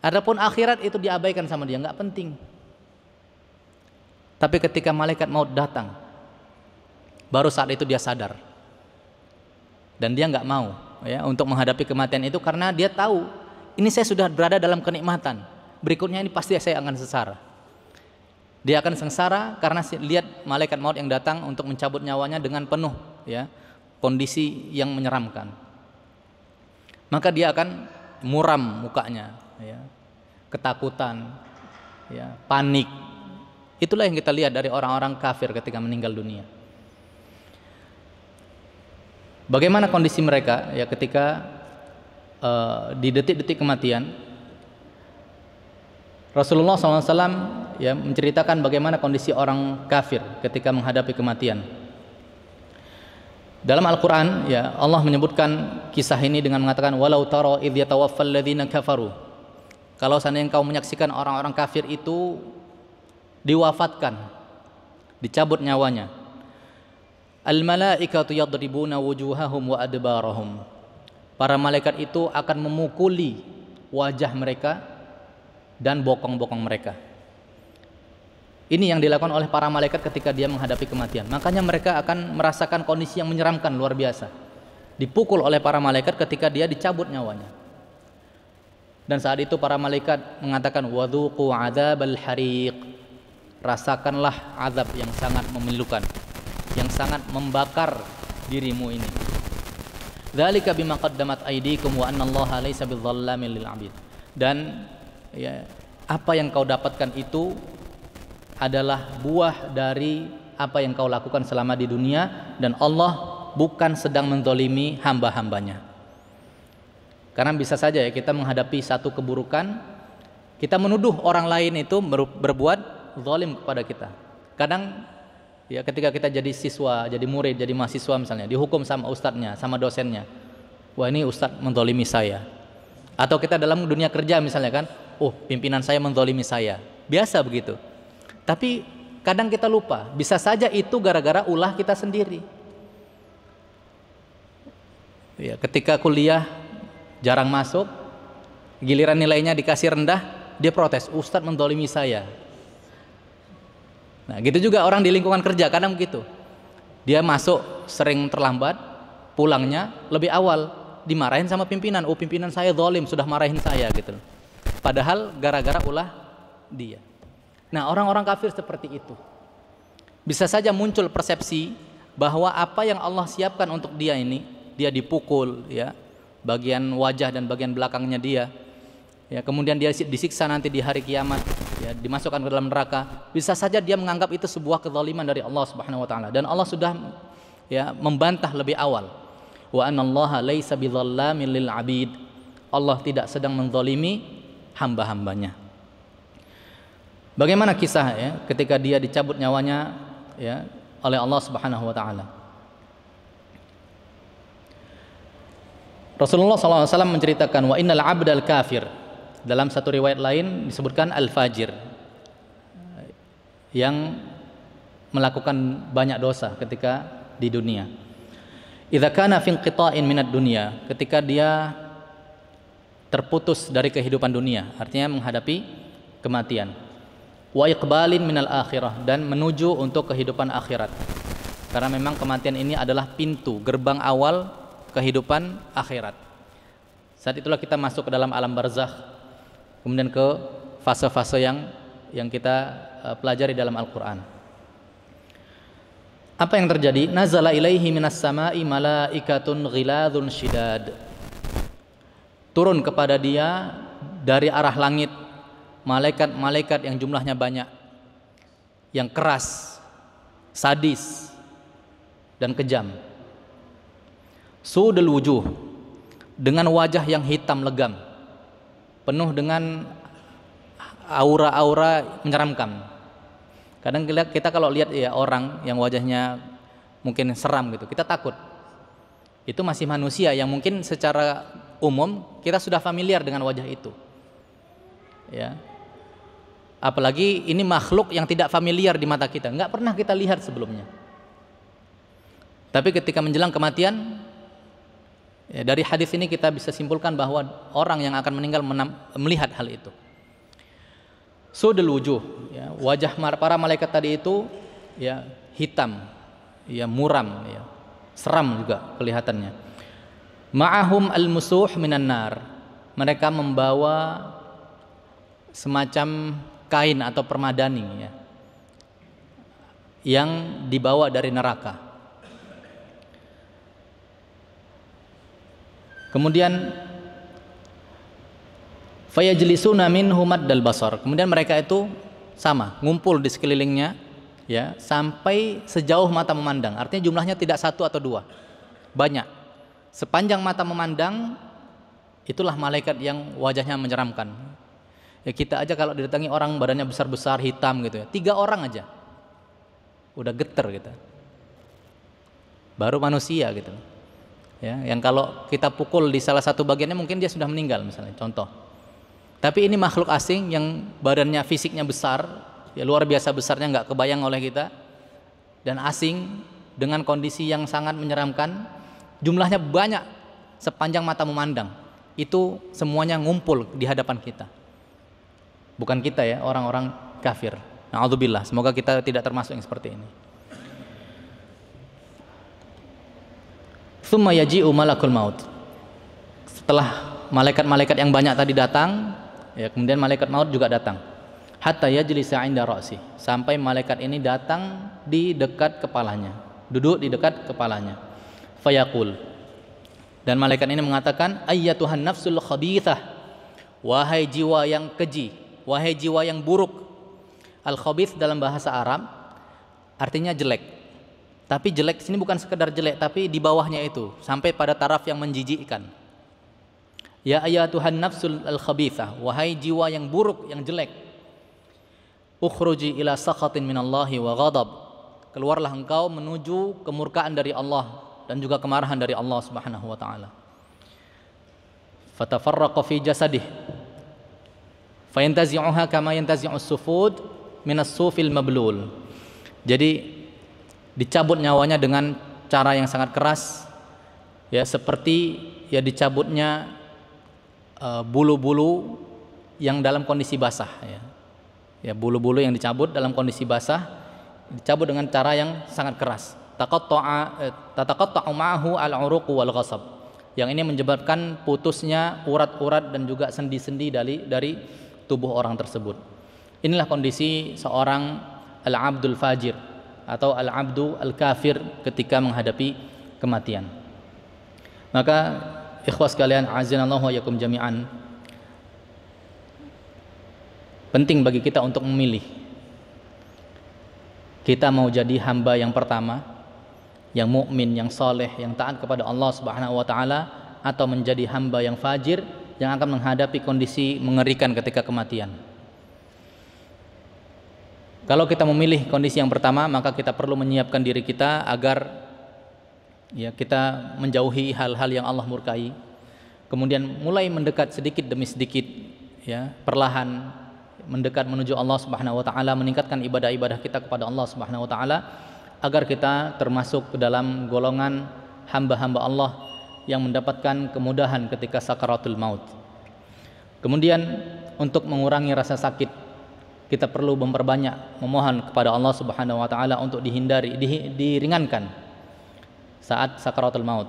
Adapun akhirat itu diabaikan sama dia, nggak penting. Tapi ketika malaikat maut datang, baru saat itu dia sadar, dan dia nggak mau untuk menghadapi kematian itu, karena dia tahu ini saya sudah berada dalam kenikmatan, berikutnya ini pasti saya akan sengsara. Dia akan sengsara karena lihat malaikat maut yang datang untuk mencabut nyawanya dengan penuh kondisi yang menyeramkan. Maka dia akan muram mukanya, ketakutan, panik. Itulah yang kita lihat dari orang-orang kafir ketika meninggal dunia. Bagaimana kondisi mereka ketika di detik-detik kematian? Rasulullah SAW menceritakan bagaimana kondisi orang kafir ketika menghadapi kematian. Dalam Al-Quran Allah menyebutkan kisah ini dengan mengatakan, walau tara idh yatawaffal ladzina kafaru. Kalau seandainya engkau menyaksikan orang-orang kafir itu diwafatkan, dicabut nyawanya, al malaikatu yadribuna wujuhahum wa adbarahum. Para malaikat itu akan memukuli wajah mereka dan bokong-bokong mereka. Ini yang dilakukan oleh para malaikat ketika dia menghadapi kematian. Makanya mereka akan merasakan kondisi yang menyeramkan luar biasa. Dipukul oleh para malaikat ketika dia dicabut nyawanya. Dan saat itu para malaikat mengatakan, wadzuqu adzabal hariq. Rasakanlah azab yang sangat memilukan, yang sangat membakar dirimu ini. Dzalika bima qaddamat aydikum wa annallaha laisa bidzallamil lil 'abid. Dan apa yang kau dapatkan itu adalah buah dari apa yang kau lakukan selama di dunia, dan Allah bukan sedang menzalimi hamba-hambanya. Karena bisa saja kita menghadapi satu keburukan, kita menuduh orang lain itu berbuat zalim kepada kita. Kadang ketika kita jadi siswa, jadi murid, jadi mahasiswa misalnya, dihukum sama ustadznya, sama dosennya, wah ini ustadz menzalimi saya. Atau kita dalam dunia kerja misalnya kan, pimpinan saya menzalimi saya, biasa begitu. Tapi kadang kita lupa, bisa saja itu gara-gara ulah kita sendiri. Ketika kuliah jarang masuk, giliran nilainya dikasih rendah, dia protes, ustadz menzalimi saya. Nah, gitu juga orang di lingkungan kerja kadang begitu. Dia masuk sering terlambat, pulangnya lebih awal, dimarahin sama pimpinan. Pimpinan saya zalim, sudah marahin saya gitu. Padahal gara-gara ulah dia. Nah, orang-orang kafir seperti itu. Bisa saja muncul persepsi bahwa apa yang Allah siapkan untuk dia ini, dia dipukul bagian wajah dan bagian belakangnya dia. Kemudian dia disiksa nanti di hari kiamat, dimasukkan ke dalam neraka. Bisa saja dia menganggap itu sebuah kezaliman dari Allah Subhanahu wa taala, dan Allah sudah membantah lebih awal. Wa anallaha laisa bidzallamin lil 'abid. Allah tidak sedang menzalimi hamba-hambanya. Bagaimana kisah ketika dia dicabut nyawanya oleh Allah Subhanahu wa taala. Rasulullah SAW menceritakan wa innal abdal kafir. Dalam satu riwayat lain disebutkan al-fajir, yang melakukan banyak dosa ketika di dunia. Idza kana fi inqita'in minad dunya, ketika dia terputus dari kehidupan dunia, artinya menghadapi kematian. Wa iqbalin minal akhirah, dan menuju untuk kehidupan akhirat. Karena memang kematian ini adalah pintu gerbang awal kehidupan akhirat. Saat itulah kita masuk ke dalam alam barzakh, kemudian ke fase-fase yang kita pelajari dalam Al-Qur'an. Apa yang terjadi? Nazala ilaihi minas sama'i malaikatun ghiladun syidad. Turun kepada dia dari arah langit malaikat-malaikat yang jumlahnya banyak, yang keras, sadis, dan kejam. Sudul wujuh, dengan wajah yang hitam legam, penuh dengan aura-aura menyeramkan. Kadang kita kalau lihat ya orang yang wajahnya mungkin seram gitu, kita takut. Itu masih manusia yang mungkin secara umum kita sudah familiar dengan wajah itu. Ya. Apalagi ini makhluk yang tidak familiar di mata kita, nggak pernah kita lihat sebelumnya. Tapi ketika menjelang kematian, ya, dari hadis ini kita bisa simpulkan bahwa orang yang akan meninggal melihat hal itu. Sudul wujuh, ya, wajah para malaikat tadi itu ya hitam, ya muram, ya seram juga kelihatannya. Ma'ahum al-musuh minan nar, mereka membawa semacam kain atau permadani, ya, yang dibawa dari neraka. Kemudian fayajlisuna minhu maddal basar. Kemudian mereka itu sama, ngumpul di sekelilingnya, ya, sampai sejauh mata memandang. Artinya jumlahnya tidak satu atau dua, banyak. Sepanjang mata memandang, itulah malaikat yang wajahnya menyeramkan. Ya, kita aja kalau didatangi orang badannya besar-besar, hitam gitu ya, 3 orang aja udah geter gitu. Baru manusia gitu. Ya, yang kalau kita pukul di salah satu bagiannya mungkin dia sudah meninggal misalnya, contoh. Tapi ini makhluk asing yang badannya fisiknya besar, ya luar biasa besarnya, nggak kebayang oleh kita, dan asing dengan kondisi yang sangat menyeramkan, jumlahnya banyak sepanjang mata memandang. Itu semuanya ngumpul di hadapan kita. Bukan kita ya, orang-orang kafir. Na'udzubillah, semoga kita tidak termasuk yang seperti ini. Tsumma yaji'u malakul maut. Setelah malaikat-malaikat yang banyak tadi datang, ya, kemudian malaikat maut juga datang. Hatta yajlisa 'inda ra'si, sampai malaikat ini datang di dekat kepalanya, duduk di dekat kepalanya. Fayaqul, dan malaikat ini mengatakan, ayyatuhan nafsul khabithah, wahai jiwa yang keji, wahai jiwa yang buruk. Al-khabith dalam bahasa Arab artinya jelek. Tapi jelek sini bukan sekedar jelek, tapi di bawahnya itu sampai pada taraf yang menjijikkan. Ya ayyatuhan nafsul al-khabithah, wahai jiwa yang buruk, yang jelek. Ukhruji ila sakhatin minallahi wa ghadab, keluarlah engkau menuju kemurkaan dari Allah dan juga kemarahan dari Allah Subhanahu wa taala. Fatafarraqa fi jasadih fayantazi'uha kama yantazi'us sufud minas sufil mablul. Jadi dicabut nyawanya dengan cara yang sangat keras, ya, seperti ya dicabutnya bulu-bulu yang dalam kondisi basah, ya. Ya, bulu-bulu yang dicabut dalam kondisi basah dicabut dengan cara yang sangat keras. Tataqatta'u ma'ahu al-uruq wal ghasab. Yang ini menyebabkan putusnya urat-urat dan juga sendi-sendi dari tubuh orang tersebut. Inilah kondisi seorang al-abdul fajir atau al-abdu al-kafir ketika menghadapi kematian. Maka ikhwas sekalian, azanallahu wa yakum jami'an, penting bagi kita untuk memilih. Kita mau jadi hamba yang pertama, yang mukmin, yang soleh, yang taat kepada Allah Subhanahu wa taala, atau menjadi hamba yang fajir yang akan menghadapi kondisi mengerikan ketika kematian. Kalau kita memilih kondisi yang pertama, maka kita perlu menyiapkan diri kita agar ya kita menjauhi hal-hal yang Allah murkai, kemudian mulai mendekat sedikit demi sedikit, ya, perlahan mendekat menuju Allah Subhanahu wa taala, meningkatkan ibadah-ibadah kita kepada Allah Subhanahu wa taala agar kita termasuk ke dalam golongan hamba-hamba Allah yang mendapatkan kemudahan ketika sakaratul maut. Kemudian untuk mengurangi rasa sakit, kita perlu memperbanyak memohon kepada Allah Subhanahu wa taala untuk diringankan saat sakaratul maut.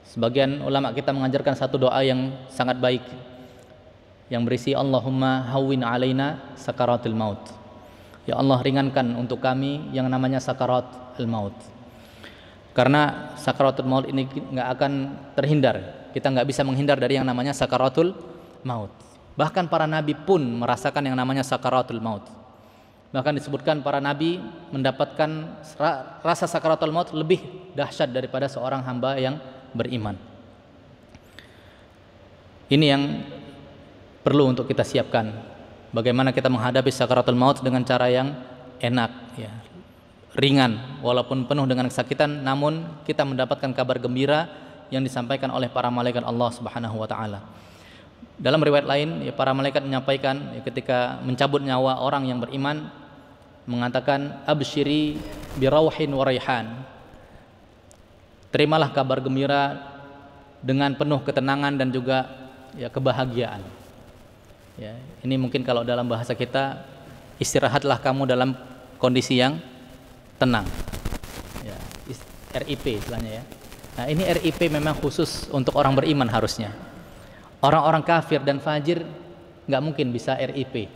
Sebagian ulama kita mengajarkan satu doa yang sangat baik yang berisi Allahumma hawwin alaina sakaratul maut. Ya Allah, ringankan untuk kami yang namanya sakaratul maut. Karena sakaratul maut ini nggak akan terhindar. Kita nggak bisa menghindar dari yang namanya sakaratul maut. Bahkan para nabi pun merasakan yang namanya sakaratul maut. Bahkan disebutkan para nabi mendapatkan rasa sakaratul maut lebih dahsyat daripada seorang hamba yang beriman. Ini yang perlu untuk kita siapkan. Bagaimana kita menghadapi sakaratul maut dengan cara yang enak, ya, ringan, walaupun penuh dengan kesakitan, namun kita mendapatkan kabar gembira yang disampaikan oleh para malaikat Allah Subhanahu wa taala. Dalam riwayat lain, ya, para malaikat menyampaikan, ya, ketika mencabut nyawa orang yang beriman, mengatakan absyiri birauhin wa raihan. Terimalah kabar gembira dengan penuh ketenangan dan juga, ya, kebahagiaan. Ya, ini mungkin kalau dalam bahasa kita, istirahatlah kamu dalam kondisi yang tenang. Ya, RIP istilahnya, ya. Nah, ini RIP memang khusus untuk orang beriman harusnya. Orang-orang kafir dan fajir nggak mungkin bisa RIP.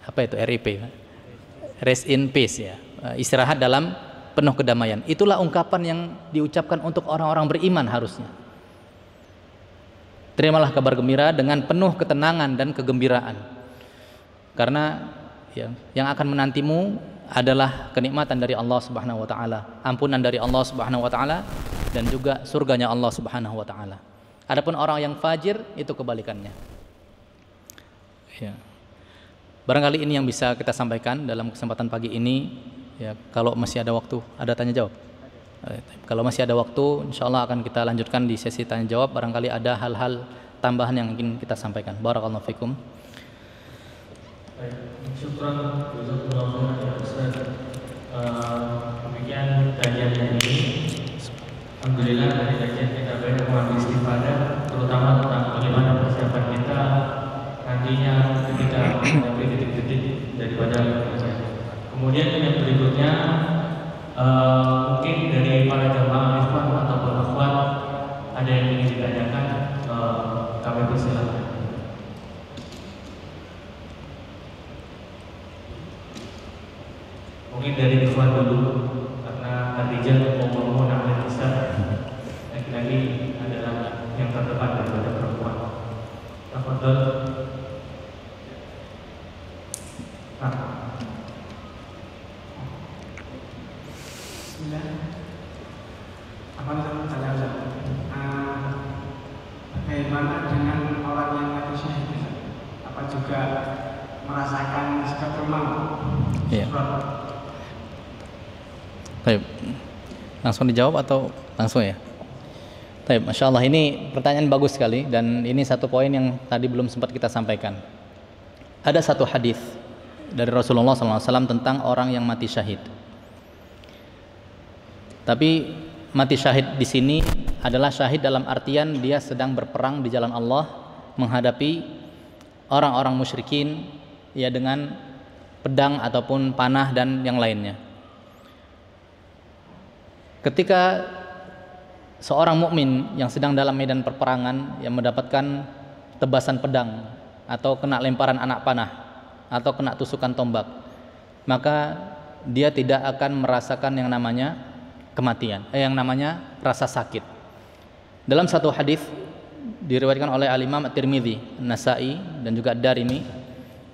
Apa itu RIP? Rest in peace, ya. Istirahat dalam penuh kedamaian. Itulah ungkapan yang diucapkan untuk orang-orang beriman harusnya. Terimalah kabar gembira dengan penuh ketenangan dan kegembiraan. Karena, ya, yang akan menantimu adalah kenikmatan dari Allah Subhanahu wa taala, ampunan dari Allah Subhanahu wa taala, dan juga surganya Allah Subhanahu wa taala. Adapun orang yang fajir itu kebalikannya. Ya. Barangkali ini yang bisa kita sampaikan dalam kesempatan pagi ini. Ya, kalau masih ada waktu, ada tanya jawab. Kalau masih ada waktu, insya Allah akan kita lanjutkan di sesi tanya jawab. Barangkali ada hal-hal tambahan yang ingin kita sampaikan. Barakallahu fikum. Syukran, demikian kajian hari ini. Alhamdulillah dari kajian kita banyak mengambil istifadah, terutama tentang bagaimana persiapan kita nantinya ketika menghadapi titik-titik daripada kajian. Kemudian yang berikutnya, mungkin dari para jamaah ikhwan ataupun akhwat ada yang ingin ditanyakan, kami persilakan. Mungkin dari ikhwan dulu, karena Khadijah mau namanya besar, lagi-lagi adalah yang terdepan daripada perempuan. Tafadhol. Bagaimana dengan orang yang mati syahid? Apa juga merasakan sekatul maut? Iya. Baik. Langsung dijawab atau langsung, ya? Baik, Masya Allah, ini pertanyaan bagus sekali. Dan ini satu poin yang tadi belum sempat kita sampaikan. Ada satu hadis dari Rasulullah SAW tentang orang yang mati syahid. Tapi mati syahid di sini adalah syahid dalam artian dia sedang berperang di jalan Allah menghadapi orang-orang musyrikin, ya, dengan pedang ataupun panah dan yang lainnya. Ketika seorang mukmin yang sedang dalam medan perperangan yang mendapatkan tebasan pedang atau kena lemparan anak panah atau kena tusukan tombak, maka dia tidak akan merasakan yang namanya kematian, yang namanya rasa sakit. Dalam satu hadis diriwayatkan oleh Al-Imam At-Tirmidzi, An-Nasa'i dan juga Ad-Darimi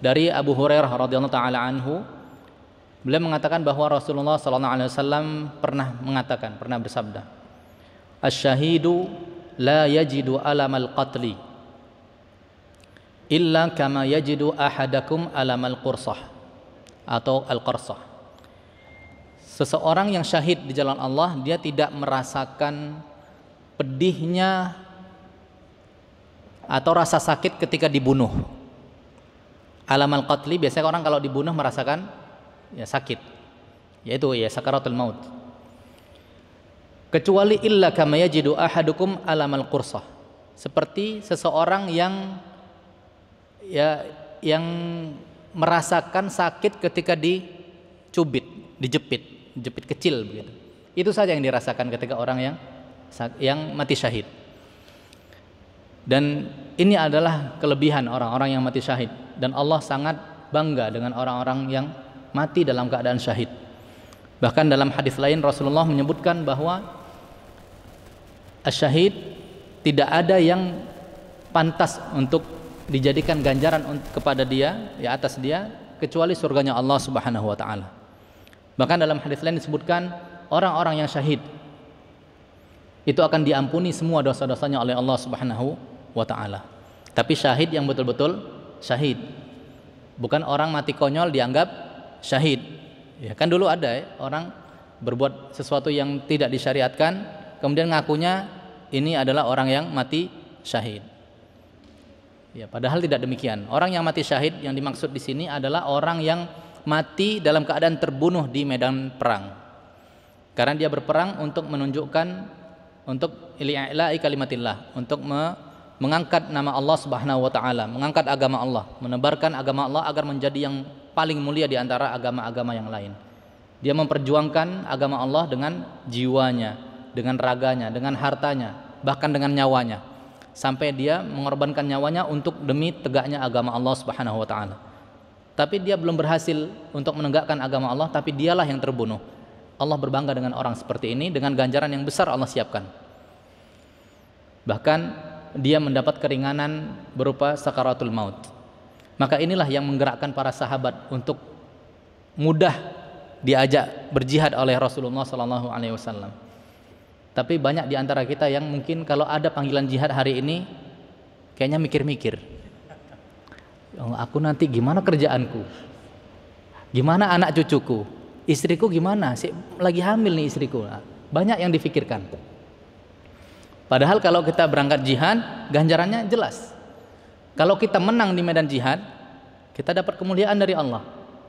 dari Abu Hurairah radhiyallahu taala anhu, beliau mengatakan bahwa Rasulullah sallallahu alaihi wasallam pernah bersabda, "Asy-syahidu la yajidu alamal qatli illa kama yajidu ahadakum alamal qursah atau al-qarsah." Seseorang yang syahid di jalan Allah, dia tidak merasakan pedihnya atau rasa sakit ketika dibunuh. Alamal qatli, biasanya orang kalau dibunuh merasakan ya sakit, yaitu ya sakaratul maut. Kecuali illa kama yajidu ahadukum alamal qursah, seperti seseorang yang merasakan sakit ketika dicubit, dijepit kecil begitu. Itu saja yang dirasakan ketika orang yang mati syahid. Dan ini adalah kelebihan orang-orang yang mati syahid, dan Allah sangat bangga dengan orang-orang yang mati dalam keadaan syahid. Bahkan dalam hadis lain Rasulullah menyebutkan bahwa asyahid tidak ada yang pantas untuk dijadikan ganjaran kepada dia, ya atas dia, kecuali surganya Allah Subhanahu wa taala. Bahkan dalam hadis lain disebutkan orang-orang yang syahid itu akan diampuni semua dosa-dosanya oleh Allah Subhanahu wa taala. Tapi syahid yang betul-betul syahid, bukan orang mati konyol dianggap syahid. Ya kan dulu ada orang berbuat sesuatu yang tidak disyariatkan, kemudian ngakunya ini adalah orang yang mati syahid. Ya, padahal tidak demikian. Orang yang mati syahid yang dimaksud di sini adalah orang yang mati dalam keadaan terbunuh di medan perang. Karena dia berperang untuk menunjukkan, untuk ila'i kalimatillah, untuk mengangkat nama Allah Subhanahu wa taala, mengangkat agama Allah, menebarkan agama Allah agar menjadi yang paling mulia di antara agama-agama yang lain. Dia memperjuangkan agama Allah dengan jiwanya, dengan raganya, dengan hartanya, bahkan dengan nyawanya, sampai dia mengorbankan nyawanya untuk demi tegaknya agama Allah Subhanahu wa taala. Tapi dia belum berhasil untuk menegakkan agama Allah, tapi dialah yang terbunuh. Allah berbangga dengan orang seperti ini, dengan ganjaran yang besar Allah siapkan. Bahkan dia mendapat keringanan berupa sakaratul maut. Maka inilah yang menggerakkan para sahabat untuk mudah diajak berjihad oleh Rasulullah sallallahu alaihi wasallam. Tapi banyak di antara kita yang mungkin kalau ada panggilan jihad hari ini kayaknya mikir-mikir, aku nanti gimana kerjaanku, gimana anak cucuku, istriku gimana, lagi hamil nih istriku. Banyak yang difikirkan. Padahal kalau kita berangkat jihad, ganjarannya jelas. Kalau kita menang di medan jihad, kita dapat kemuliaan dari Allah.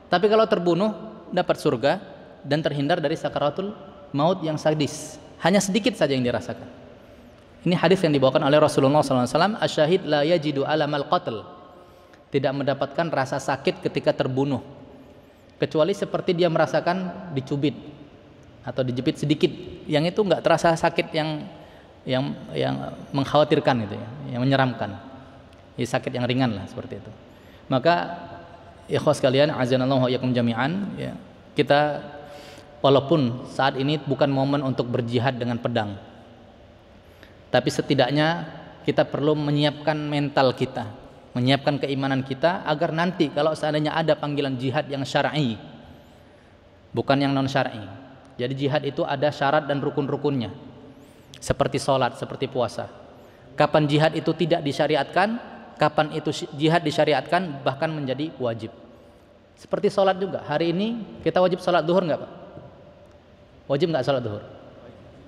Tapi kalau terbunuh, dapat surga dan terhindar dari sakaratul maut yang sadis. Hanya sedikit saja yang dirasakan. Ini hadis yang dibawakan oleh Rasulullah SAW. Asyahid la yajidu alamal qatl, tidak mendapatkan rasa sakit ketika terbunuh, kecuali seperti dia merasakan dicubit atau dijepit sedikit, yang itu nggak terasa sakit yang mengkhawatirkan itu ya, yang menyeramkan. Ya, sakit yang ringan lah seperti itu. Maka ikhwas sekalian, azanallahu wa iyyakum jami'an, ya, kita walaupun saat ini bukan momen untuk berjihad dengan pedang, tapi setidaknya kita perlu menyiapkan mental kita, menyiapkan keimanan kita, agar nanti kalau seandainya ada panggilan jihad yang syar'i, bukan yang non syar'i. Jadi jihad itu ada syarat dan rukun-rukunnya, seperti sholat, seperti puasa. Kapan jihad itu tidak disyariatkan, kapan itu jihad disyariatkan, bahkan menjadi wajib. Seperti sholat juga, hari ini kita wajib sholat duhur nggak Pak? Wajib nggak sholat duhur?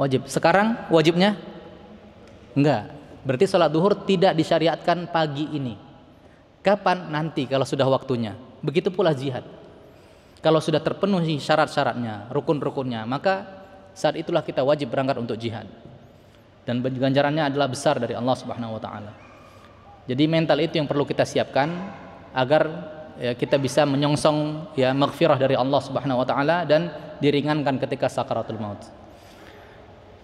Wajib. Sekarang wajibnya? Enggak. Berarti sholat duhur tidak disyariatkan pagi ini. Kapan? Nanti kalau sudah waktunya. Begitu pula jihad. Kalau sudah terpenuhi syarat-syaratnya, rukun-rukunnya, maka saat itulah kita wajib berangkat untuk jihad. Dan ganjarannya adalah besar dari Allah Subhanahu wa taala. Jadi mental itu yang perlu kita siapkan agar ya, kita bisa menyongsong ya maghfirah dari Allah Subhanahu wa taala dan diringankan ketika sakaratul maut.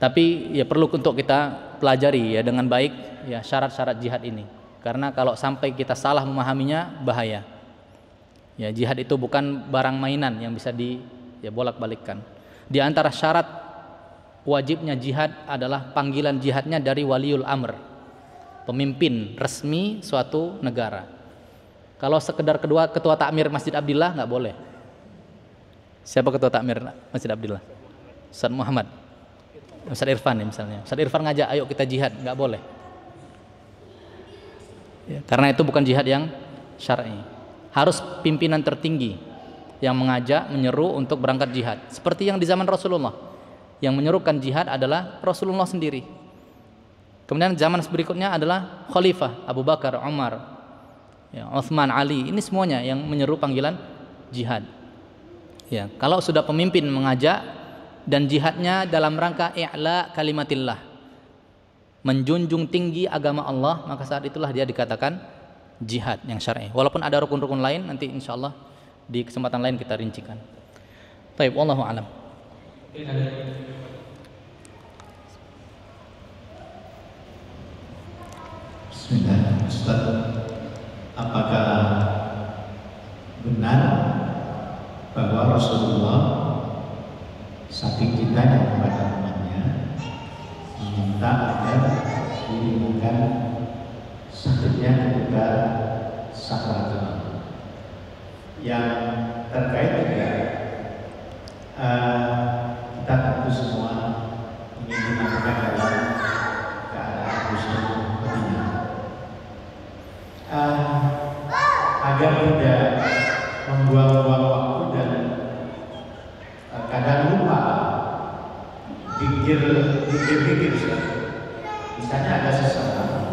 Tapi ya perlu untuk kita pelajari ya dengan baik ya syarat-syarat jihad ini. Karena kalau sampai kita salah memahaminya, bahaya. Ya, jihad itu bukan barang mainan yang bisa bolak-balikkan. Di antara syarat wajibnya jihad adalah panggilan jihadnya dari waliul amr, pemimpin resmi suatu negara. Kalau sekedar ketua takmir Masjid Abdillah nggak boleh. Siapa ketua takmir Masjid Abdillah? Ustaz Muhammad, Ustaz Irfan misalnya. Ustaz Irfan ngajak, ayo kita jihad, nggak boleh. Ya, karena itu bukan jihad yang syar'i. Harus pimpinan tertinggi yang mengajak, menyeru untuk berangkat jihad. Seperti yang di zaman Rasulullah, yang menyerukan jihad adalah Rasulullah sendiri. Kemudian zaman berikutnya adalah khalifah Abu Bakar, Umar, ya, Utsman, Ali. Ini semuanya yang menyeru panggilan jihad. Ya, kalau sudah pemimpin mengajak dan jihadnya dalam rangka i'la kalimatillah, menjunjung tinggi agama Allah, maka saat itulah dia dikatakan jihad yang syar'i. Walaupun ada rukun-rukun lain, nanti insyaallah di kesempatan lain kita rincikan. Baik, wallahu a'lam. Bismillah, Ustaz. Apakah benar bahwa Rasulullah saking cintanya kepada umatnya meminta agar diringankan sakitnya ketika sakaratul maut? Yang terkait juga kita tentu semua ingin dimakamkan dalam keadaan khusyuk beriman, agar tidak membuang-buang waktu dan kadang lupa pikir. Misalnya ada seseorang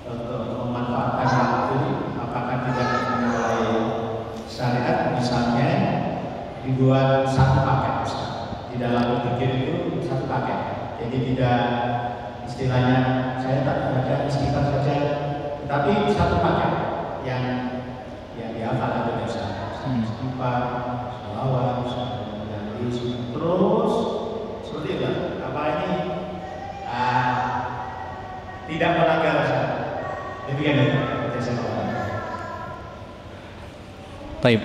untuk memanfaatkan waktu, apakah tidak menyalahi syariat, misalnya dibuat satu paket, Ustaz. Di dalam berpikir itu satu paket, jadi tidak istilahnya saya tak baca istighfar saja, tapi satu paket yang dihafal ada istighfar, sholawat, terus seperti itu. Apa ini tidak melanggar syariat? Demikian ya. Baik.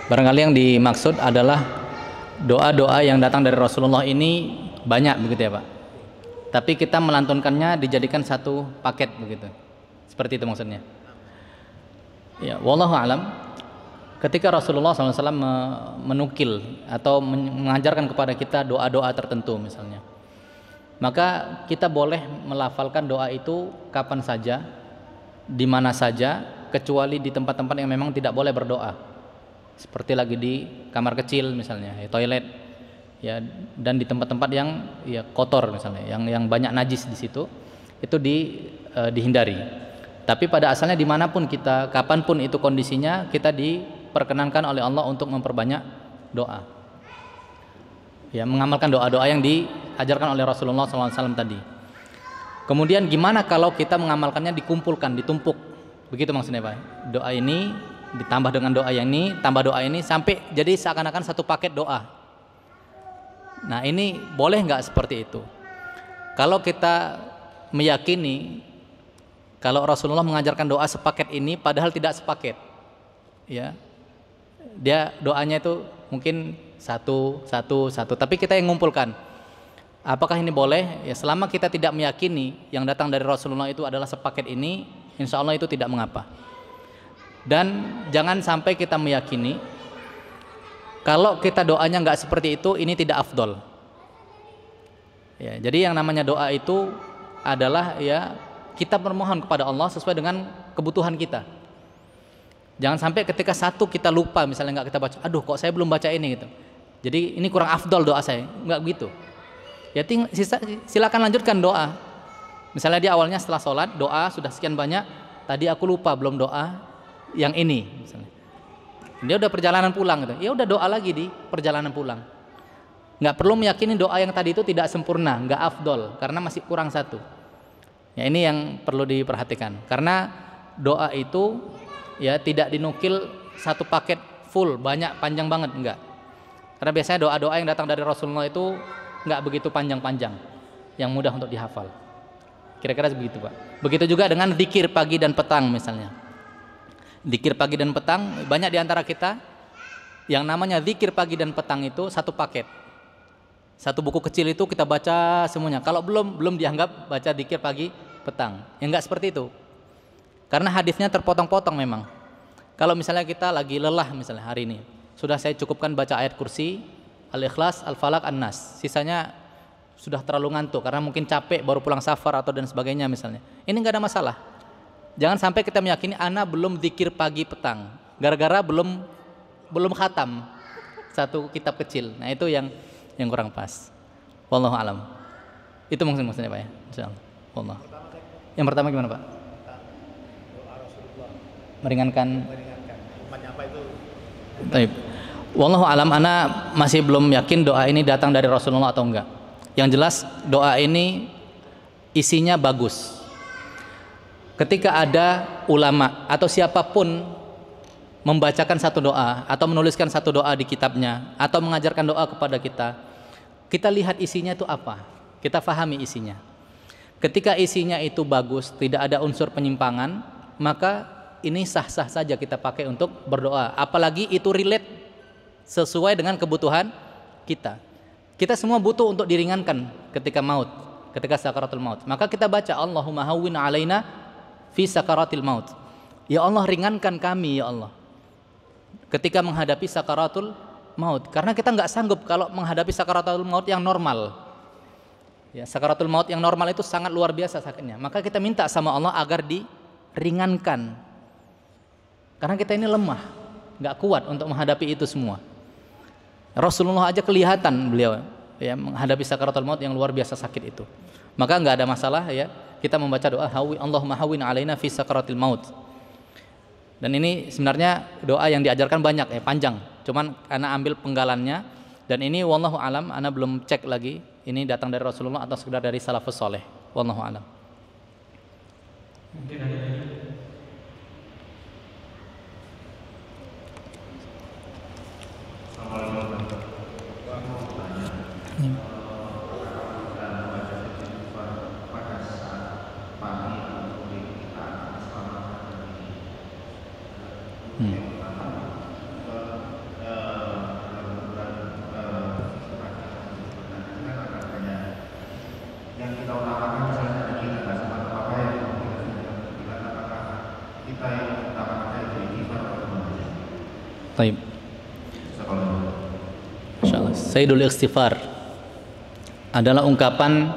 Barangkali yang dimaksud adalah doa-doa yang datang dari Rasulullah ini banyak begitu ya Pak. Tapi kita melantunkannya dijadikan satu paket begitu. Seperti itu maksudnya. Ya, wallahu alam. Ketika Rasulullah SAW menukil atau mengajarkan kepada kita doa-doa tertentu misalnya, maka kita boleh melafalkan doa itu kapan saja, di mana saja, kecuali di tempat-tempat yang memang tidak boleh berdoa, seperti lagi di kamar kecil misalnya, ya, toilet, ya, dan di tempat-tempat yang ya kotor misalnya, yang banyak najis di situ, itu dihindari. Tapi pada asalnya dimanapun kita, kapanpun itu kondisinya, kita diperkenankan oleh Allah untuk memperbanyak doa, ya, mengamalkan doa-doa yang diajarkan oleh Rasulullah SAW tadi. Kemudian gimana kalau kita mengamalkannya dikumpulkan, ditumpuk, begitu maksudnya Pak? Doa ini ditambah dengan doa yang ini, tambah doa ini, sampai jadi seakan-akan satu paket doa. Nah ini boleh nggak seperti itu? Kalau kita meyakini kalau Rasulullah mengajarkan doa sepaket ini, padahal tidak sepaket, ya, dia doanya itu mungkin satu, tapi kita yang mengumpulkan. Apakah ini boleh? Ya, selama kita tidak meyakini yang datang dari Rasulullah itu adalah sepaket ini, insya Allah itu tidak mengapa. Dan jangan sampai kita meyakini kalau kita doanya nggak seperti itu, ini tidak afdol. Ya, jadi yang namanya doa itu adalah ya kita bermohon kepada Allah sesuai dengan kebutuhan kita. Jangan sampai ketika satu kita lupa misalnya nggak kita baca, aduh kok saya belum baca ini gitu. Jadi ini kurang afdol doa saya, nggak begitu. Ya silakan lanjutkan doa. Misalnya di awalnya setelah sholat doa sudah sekian banyak, tadi aku lupa belum doa yang ini misalnya. Dia udah perjalanan pulang gitu. Ya udah doa lagi di perjalanan pulang. Nggak perlu meyakini doa yang tadi itu tidak sempurna, nggak afdol karena masih kurang satu. Ya ini yang perlu diperhatikan. Karena doa itu ya tidak dinukil satu paket full, banyak, panjang banget, enggak. Karena biasanya doa-doa yang datang dari Rasulullah itu enggak begitu panjang-panjang, yang mudah untuk dihafal. Kira-kira begitu Pak. Begitu juga dengan zikir pagi dan petang misalnya. Zikir pagi dan petang, banyak di antara kita yang namanya zikir pagi dan petang itu satu paket. Satu buku kecil itu kita baca semuanya. Kalau belum dianggap baca zikir pagi petang. Ya enggak seperti itu. Karena hadisnya terpotong-potong memang. Kalau misalnya kita lagi lelah misalnya hari ini, sudah saya cukupkan baca ayat kursi, Al-Ikhlas, Al-Falaq, An-Nas. Sisanya sudah terlalu ngantuk karena mungkin capek baru pulang safar atau dan sebagainya misalnya. Ini enggak ada masalah. Jangan sampai kita meyakini ana belum zikir pagi petang gara-gara belum khatam satu kitab kecil. Nah, itu yang kurang pas. Wallahu alam. Itu maksudnya Pak ya. Insyaallah. Wallah. Yang pertama gimana Pak? Meringankan umatnya apa itu? Baik. Wallahu alam, ana masih belum yakin doa ini datang dari Rasulullah atau enggak. Yang jelas doa ini isinya bagus. Ketika ada ulama atau siapapun membacakan satu doa atau menuliskan satu doa di kitabnya atau mengajarkan doa kepada kita, kita lihat isinya itu apa, kita fahami isinya. Ketika isinya itu bagus, tidak ada unsur penyimpangan, maka ini sah-sah saja kita pakai untuk berdoa. Apalagi itu relate sesuai dengan kebutuhan kita. Kita semua butuh untuk diringankan ketika maut, ketika sakaratul maut. Maka kita baca Allahumma hawwin alaina fi sakaratil maut. Ya Allah, ringankan kami ya Allah ketika menghadapi sakaratul maut. Karena kita nggak sanggup kalau menghadapi sakaratul maut yang normal. Ya, sakaratul maut yang normal itu sangat luar biasa sakitnya. Maka kita minta sama Allah agar diringankan. Karena kita ini lemah, nggak kuat untuk menghadapi itu semua. Rasulullah aja kelihatan beliau ya menghadapi sakaratul maut yang luar biasa sakit itu. Maka nggak ada masalah ya kita membaca doa Allahumma hawwin alaina fi sakaratil maut. Dan ini sebenarnya doa yang diajarkan banyak ya, panjang. Cuman ana ambil penggalannya, dan ini wallahu alam, ana belum cek lagi ini datang dari Rasulullah atau sekedar dari salafus saleh. Wallahu alam. Mungkin ada lagi. Baik. Insyaallah. Sayyidul istighfar adalah ungkapan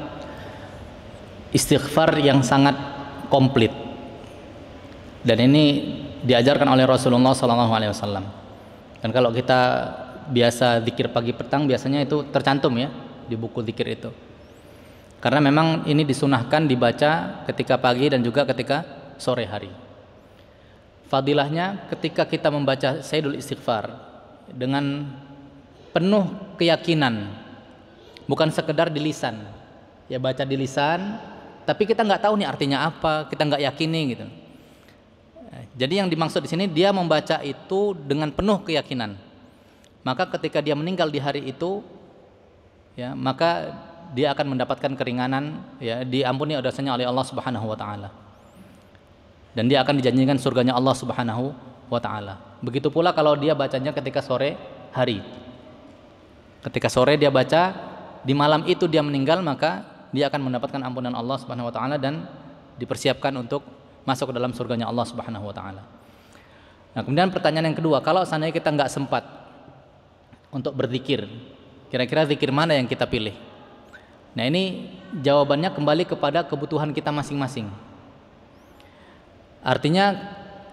istighfar yang sangat komplit. Dan ini diajarkan oleh Rasulullah SAW. Dan kalau kita biasa zikir pagi petang, biasanya itu tercantum ya di buku zikir itu. Karena memang ini disunahkan dibaca ketika pagi dan juga ketika sore hari. Fadilahnya ketika kita membaca Sayyidul Istighfar dengan penuh keyakinan, bukan sekedar di lisan. Ya baca di lisan, tapi kita nggak tahu nih artinya apa, kita nggak yakini gitu. Jadi yang dimaksud di sini dia membaca itu dengan penuh keyakinan. Maka ketika dia meninggal di hari itu, ya maka dia akan mendapatkan keringanan, ya diampuni dosanya oleh Allah Subhanahu Wa Taala. Dan dia akan dijanjikan surganya Allah Subhanahu Wa Taala. Begitu pula kalau dia bacanya ketika sore hari. Ketika sore dia baca, di malam itu dia meninggal, maka dia akan mendapatkan ampunan Allah Subhanahu Wa Taala dan dipersiapkan untuk masuk ke dalam surganya Allah Subhanahu Wa Taala. Nah, kemudian pertanyaan yang kedua, kalau seandainya kita nggak sempat untuk berzikir, kira-kira zikir mana yang kita pilih? Nah, ini jawabannya kembali kepada kebutuhan kita masing-masing. Artinya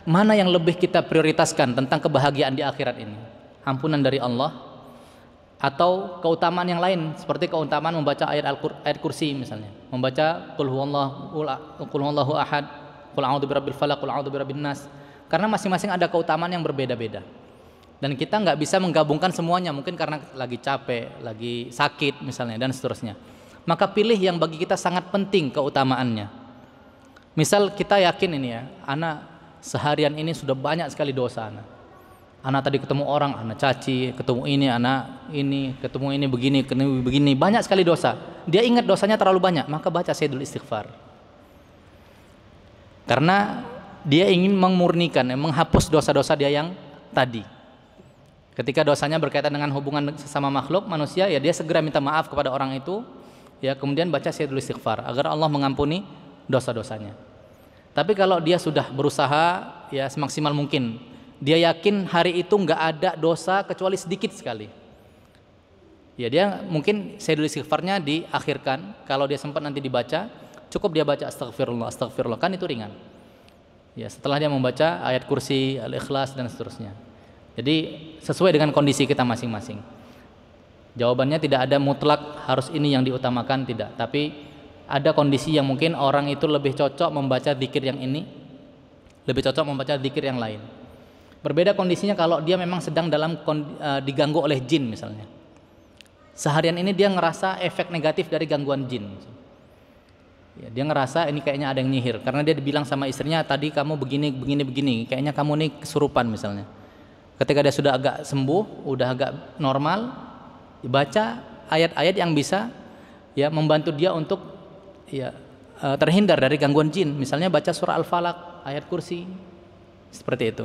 mana yang lebih kita prioritaskan tentang kebahagiaan di akhirat ini? Ampunan dari Allah atau keutamaan yang lain seperti keutamaan membaca ayat kursi misalnya, membaca qul huwallahu ahad, qul a'udzu birabbil falaq, qul a'udzu birabbin nas. Karena masing-masing ada keutamaan yang berbeda-beda. Dan kita nggak bisa menggabungkan semuanya, mungkin karena lagi capek, lagi sakit misalnya dan seterusnya. Maka pilih yang bagi kita sangat penting keutamaannya. Misal kita yakin ini ya, anak seharian ini sudah banyak sekali dosa anak. Anak tadi ketemu orang, anak caci, ketemu ini, anak ini, ketemu ini begini, banyak sekali dosa. Dia ingat dosanya terlalu banyak, maka baca Sayyidul Istighfar. Karena dia ingin memurnikan, menghapus dosa-dosa dia yang tadi. Ketika dosanya berkaitan dengan hubungan sesama makhluk manusia, ya dia segera minta maaf kepada orang itu, ya kemudian baca Sayyidul Istighfar agar Allah mengampuni dosa-dosanya. Tapi kalau dia sudah berusaha ya semaksimal mungkin, dia yakin hari itu nggak ada dosa kecuali sedikit sekali, ya dia mungkin Sayyidul Istighfarnya diakhirkan. Kalau dia sempat nanti dibaca, cukup dia baca astagfirullah, astagfirullah, kan itu ringan. Ya setelah dia membaca ayat kursi, al-ikhlas dan seterusnya. Jadi sesuai dengan kondisi kita masing-masing. Jawabannya tidak ada mutlak harus ini yang diutamakan, tidak. Tapi Ada kondisi yang mungkin orang itu lebih cocok membaca zikir yang ini, lebih cocok membaca zikir yang lain. Berbeda kondisinya kalau dia memang sedang diganggu oleh jin misalnya. Seharian ini dia ngerasa efek negatif dari gangguan jin. Ya, dia ngerasa ini kayaknya ada yang nyihir karena dia dibilang sama istrinya tadi kamu begini, kayaknya kamu nih kesurupan misalnya. Ketika dia sudah agak sembuh, udah agak normal, dibaca ayat-ayat yang bisa ya membantu dia untuk terhindar dari gangguan jin. Misalnya baca surah Al-Falaq, ayat kursi, seperti itu.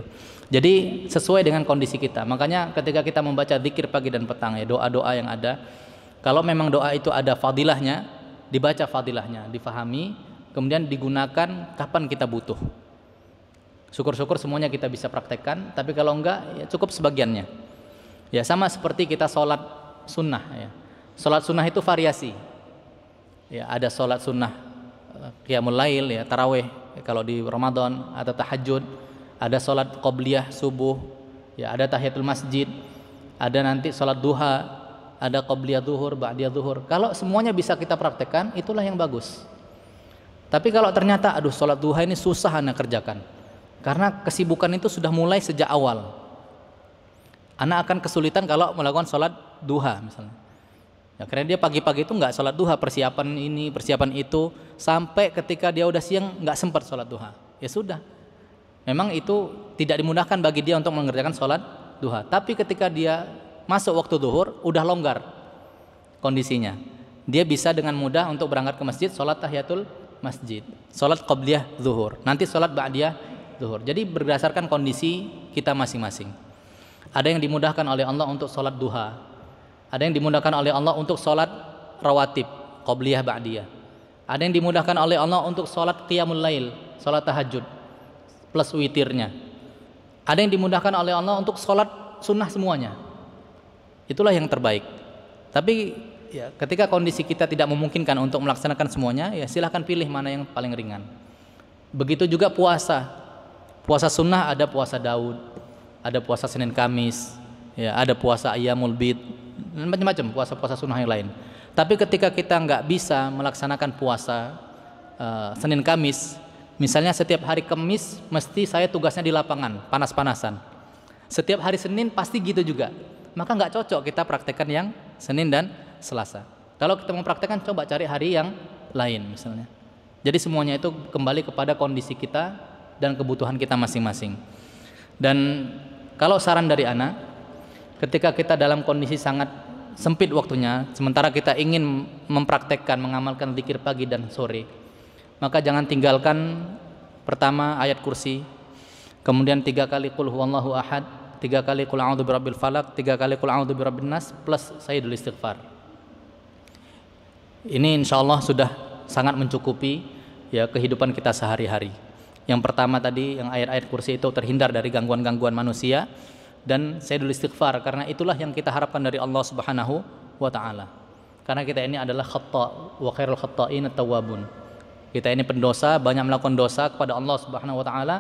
Jadi sesuai dengan kondisi kita. Makanya ketika kita membaca zikir pagi dan petang ya, doa-doa yang ada, kalau memang doa itu ada fadilahnya, dibaca fadilahnya, difahami, kemudian digunakan kapan kita butuh. Syukur-syukur semuanya kita bisa praktekkan, tapi kalau enggak ya cukup sebagiannya. Ya sama seperti kita sholat sunnah ya. Sholat sunnah itu variasi. Ya, ada sholat sunnah qiyamul lail ya, tarawih kalau di Ramadan, atau tahajud, ada sholat qobliyah subuh ya, ada tahiyatul masjid, ada nanti sholat duha, ada qobliyah zuhur, ba'diyah zuhur. Kalau semuanya bisa kita praktekkan, itulah yang bagus. Tapi kalau ternyata aduh sholat duha ini susah anak kerjakan karena kesibukan itu sudah mulai sejak awal, anak akan kesulitan kalau melakukan sholat duha misalnya. Ya, karena dia pagi-pagi itu nggak sholat duha, persiapan ini, persiapan itu, sampai ketika dia udah siang nggak sempat sholat duha. Ya sudah, memang itu tidak dimudahkan bagi dia untuk mengerjakan sholat duha. Tapi ketika dia masuk waktu zuhur, udah longgar kondisinya, dia bisa dengan mudah untuk berangkat ke masjid, sholat tahiyatul masjid, sholat qobliyah zuhur, nanti sholat ba'diyah zuhur. Jadi berdasarkan kondisi kita masing-masing. Ada yang dimudahkan oleh Allah untuk sholat duha, ada yang dimudahkan oleh Allah untuk sholat rawatib, qobliyah, ba'diyah. Ada yang dimudahkan oleh Allah untuk sholat qiyamul lail, sholat tahajud plus witirnya. Ada yang dimudahkan oleh Allah untuk sholat sunnah semuanya. Itulah yang terbaik. Tapi ya, ketika kondisi kita tidak memungkinkan untuk melaksanakan semuanya, ya silahkan pilih mana yang paling ringan. Begitu juga puasa. Puasa sunnah ada puasa Daud, ada puasa Senin Kamis, ya, ada puasa Ayyamul Bid, macam-macam puasa-puasa sunnah yang lain. Tapi ketika kita nggak bisa melaksanakan puasa Senin Kamis, misalnya setiap hari Kamis mesti saya tugasnya di lapangan panas-panasan, setiap hari Senin pasti gitu juga, maka nggak cocok kita praktekkan yang Senin dan Selasa. Kalau kita mau praktekkan, coba cari hari yang lain misalnya. Jadi semuanya itu kembali kepada kondisi kita dan kebutuhan kita masing-masing. Dan kalau saran dari anak, ketika kita dalam kondisi sangat sempit waktunya, sementara kita ingin mempraktekkan, mengamalkan zikir pagi dan sore, maka jangan tinggalkan pertama ayat kursi, kemudian 3 kali qul huwallahu ahad, 3 kali qul a'udzu birabbil falaq, 3 kali qul a'udzu birabbin nas, plus sayyidul istighfar. Ini insyaallah sudah sangat mencukupi ya kehidupan kita sehari-hari. Yang pertama tadi yang ayat-ayat kursi itu terhindar dari gangguan-gangguan manusia, dan sayyidul istighfar, karena itulah yang kita harapkan dari Allah Subhanahu wa taala. Karena kita ini adalah khata' wa khairul khata'in at-tawwabun. Kita ini pendosa, banyak melakukan dosa kepada Allah Subhanahu wa taala,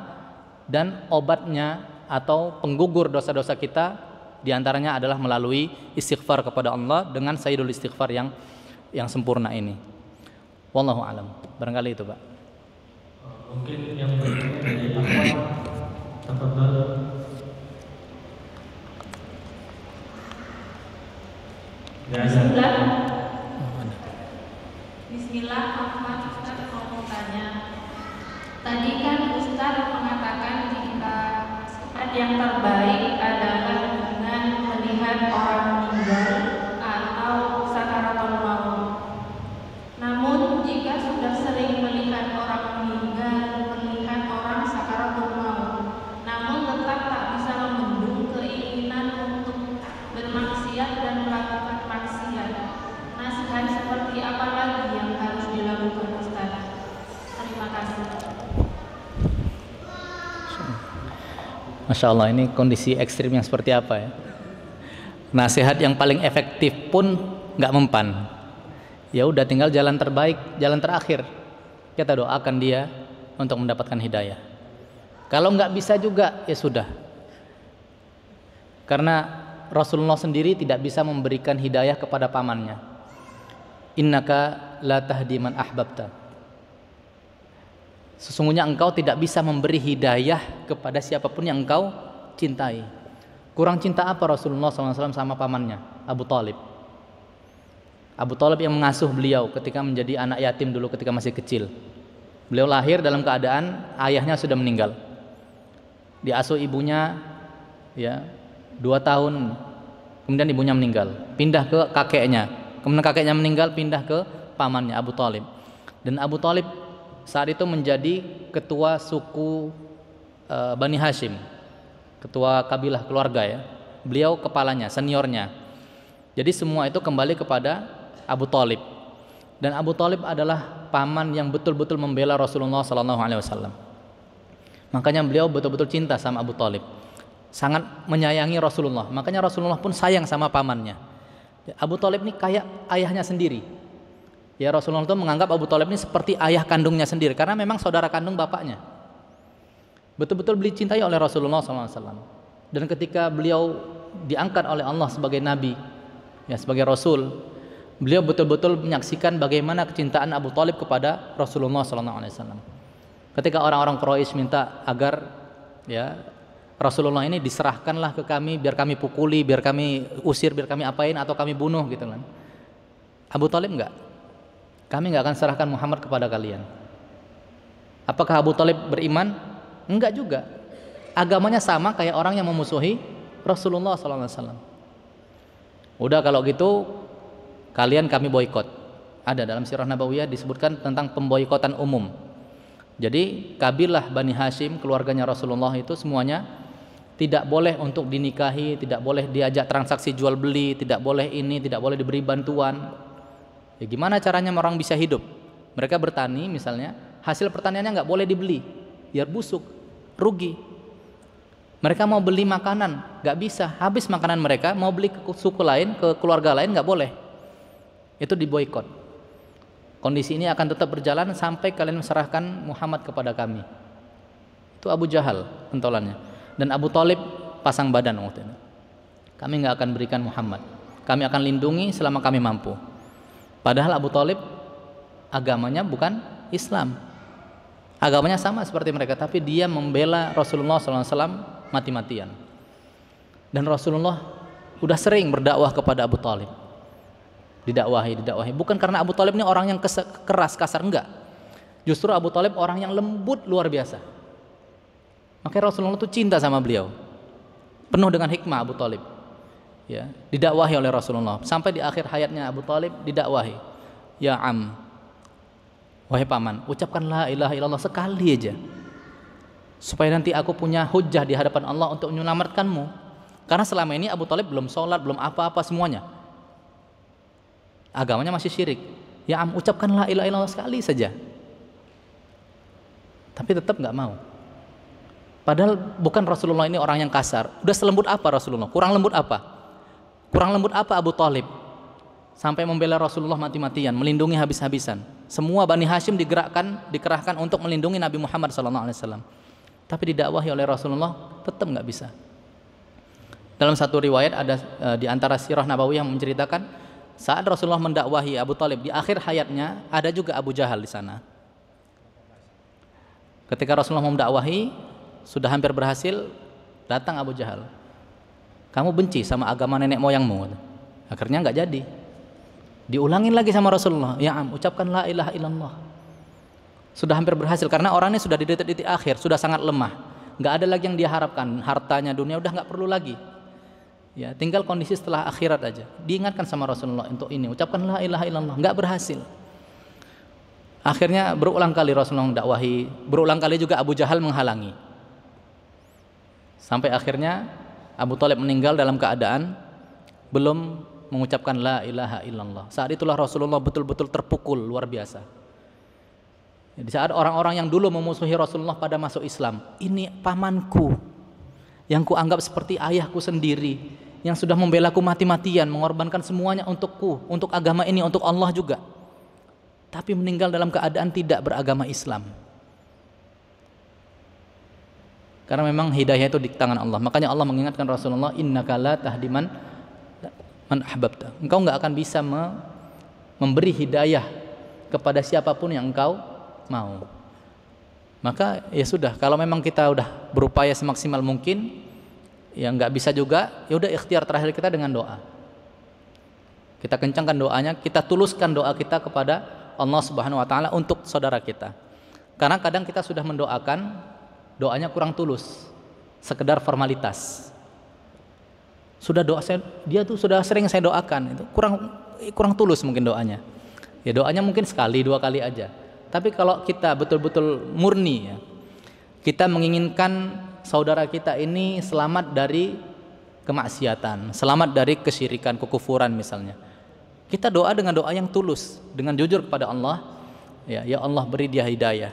dan obatnya atau penggugur dosa-dosa kita diantaranya adalah melalui istighfar kepada Allah dengan sayyidul istighfar yang sempurna ini. Wallahu alam. Barangkali itu, Pak. Mungkin yang berikutnya dari Ahmad, tafadhal. Bismillah, Ustaz mau tanya. Tadi kan Ustaz mengatakan jika sifat yang terbaik adalah dengan melihat orang meninggal atau sakaratul maut. Namun jika sudah sering melihat orang meninggal, melihat orang sakaratul maut, namun tetap tak bisa membendung keinginan untuk bermaksiat dan melakukan maksiat, nasihat seperti apa lagi yang harus dilakukan Ustaz? Terima kasih. Masya Allah, ini kondisi ekstrim yang seperti apa ya. Nasihat yang paling efektif pun nggak mempan. Ya udah, tinggal jalan terbaik, jalan terakhir. Kita doakan dia untuk mendapatkan hidayah. Kalau nggak bisa juga, ya sudah. Karena Rasulullah sendiri tidak bisa memberikan hidayah kepada pamannya. innaka la tahdi man ahbabta. Sesungguhnya engkau tidak bisa memberi hidayah kepada siapapun yang engkau cintai. Kurang cinta apa Rasulullah SAW sama pamannya, Abu Thalib? Abu Thalib yang mengasuh beliau ketika menjadi anak yatim dulu ketika masih kecil. Beliau lahir dalam keadaan ayahnya sudah meninggal. Diasuh ibunya ya 2 tahun, kemudian ibunya meninggal. Pindah ke kakeknya, kemudian kakeknya meninggal, pindah ke pamannya Abu Thalib. Dan Abu Thalib saat itu menjadi ketua suku Bani Hashim, ketua kabilah keluarga ya. Beliau kepalanya, seniornya. Jadi semua itu kembali kepada Abu Thalib. Dan Abu Thalib adalah paman yang betul-betul membela Rasulullah SAW. Makanya beliau betul-betul cinta sama Abu Thalib, sangat menyayangi Rasulullah. Makanya Rasulullah pun sayang sama pamannya. Abu Thalib ini kayak ayahnya sendiri. Ya, Rasulullah itu menganggap Abu Thalib ini seperti ayah kandungnya sendiri karena memang saudara kandung bapaknya. Betul-betul beliau cintai oleh Rasulullah SAW. Dan ketika beliau diangkat oleh Allah sebagai nabi, ya sebagai rasul, beliau betul-betul menyaksikan bagaimana kecintaan Abu Thalib kepada Rasulullah SAW. Ketika orang-orang Quraisy minta agar ya Rasulullah ini diserahkanlah ke kami, biar kami pukuli, biar kami usir, biar kami apain atau kami bunuh gitu kan. Abu Thalib enggak. Kami enggak akan serahkan Muhammad kepada kalian. Apakah Abu Thalib beriman? Enggak juga. Agamanya sama kayak orang yang memusuhi Rasulullah SAW. Udah kalau gitu kalian kami boikot. Ada dalam sirah nabawiyah disebutkan tentang pemboikotan umum. Jadi kabilah Bani Hashim, keluarganya Rasulullah itu semuanya tidak boleh untuk dinikahi, tidak boleh diajak transaksi jual beli, tidak boleh ini, tidak boleh diberi bantuan. Ya gimana caranya orang bisa hidup? Mereka bertani misalnya, hasil pertaniannya nggak boleh dibeli, biar busuk, rugi. Mereka mau beli makanan, nggak bisa, habis makanan mereka, mau beli ke suku lain, ke keluarga lain nggak boleh. Itu diboikot. Kondisi ini akan tetap berjalan sampai kalian serahkan Muhammad kepada kami. Itu Abu Jahal pentolannya. Dan Abu Thalib pasang badan waktu itu. Kami nggak akan berikan Muhammad. Kami akan lindungi selama kami mampu. Padahal Abu Thalib agamanya bukan Islam. Agamanya sama seperti mereka, tapi dia membela Rasulullah SAW mati-matian. Dan Rasulullah udah sering berdakwah kepada Abu Thalib. Didakwahi. Bukan karena Abu Thalib ini orang yang keras, kasar, enggak. Justru Abu Thalib orang yang lembut luar biasa. Makanya Rasulullah itu cinta sama beliau. Penuh dengan hikmah Abu Thalib. Ya, didakwahi oleh Rasulullah. Sampai di akhir hayatnya Abu Thalib didakwahi. Ya am, wahai paman, ucapkan la ilaha illallah sekali aja. Supaya nanti aku punya hujjah di hadapan Allah untuk menyelamatkanmu. Karena selama ini Abu Thalib belum sholat, belum apa-apa semuanya. Agamanya masih syirik. Ya am, ucapkan la ilaha illallah sekali saja. Tapi tetap nggak mau. Padahal bukan Rasulullah ini orang yang kasar. Udah selembut apa Rasulullah? Kurang lembut apa? Kurang lembut apa Abu Thalib? Sampai membela Rasulullah mati-matian, melindungi habis-habisan. Semua Bani Hashim dikerahkan untuk melindungi Nabi Muhammad SAW. Tapi didakwahi oleh Rasulullah tetap nggak bisa. Dalam satu riwayat ada di antara sirah nabawiyah yang menceritakan saat Rasulullah mendakwahi Abu Thalib di akhir hayatnya, ada juga Abu Jahal di sana. Ketika Rasulullah mendakwahi sudah hampir berhasil, datang Abu Jahal. Kamu benci sama agama nenek moyangmu. Akhirnya nggak jadi. Diulangin lagi sama Rasulullah. Ya am, ucapkan la ilaha illallah. Sudah hampir berhasil karena orang ini sudah di titik akhir, sudah sangat lemah. Nggak ada lagi yang dia harapkan, hartanya, dunia udah nggak perlu lagi. Ya, tinggal kondisi setelah akhirat aja. Diingatkan sama Rasulullah untuk ini, ucapkan la ilaha illallah. Nggak berhasil. Akhirnya berulang kali Rasulullah mendakwahi, berulang kali juga Abu Jahal menghalangi. Sampai akhirnya Abu Thalib meninggal dalam keadaan belum mengucapkan la ilaha illallah. Saat itulah Rasulullah betul-betul terpukul luar biasa. Di saat orang-orang yang dulu memusuhi Rasulullah pada masuk Islam, ini pamanku yang kuanggap seperti ayahku sendiri, yang sudah membelaku mati-matian, mengorbankan semuanya untukku, untuk agama ini, untuk Allah juga. Tapi meninggal dalam keadaan tidak beragama Islam. Karena memang hidayah itu di tangan Allah. Makanya Allah mengingatkan Rasulullah, innaka la tahdi man ahbabta. Engkau enggak akan bisa memberi hidayah kepada siapapun yang engkau mau. Maka ya sudah, kalau memang kita udah berupaya semaksimal mungkin, ya nggak bisa juga, ya udah ikhtiar terakhir kita dengan doa. Kita kencangkan doanya, kita tuluskan doa kita kepada Allah Subhanahu wa taala untuk saudara kita. Karena kadang kita sudah mendoakan, doanya kurang tulus, sekedar formalitas. Sudah doa saya, dia tuh sudah sering saya doakan, itu kurang tulus mungkin doanya. Ya doanya mungkin sekali dua kali aja. Tapi kalau kita betul-betul murni, ya, kita menginginkan saudara kita ini selamat dari kemaksiatan, selamat dari kesyirikan, kekufuran misalnya. Kita doa dengan doa yang tulus, dengan jujur kepada Allah. Ya Allah beri dia hidayah.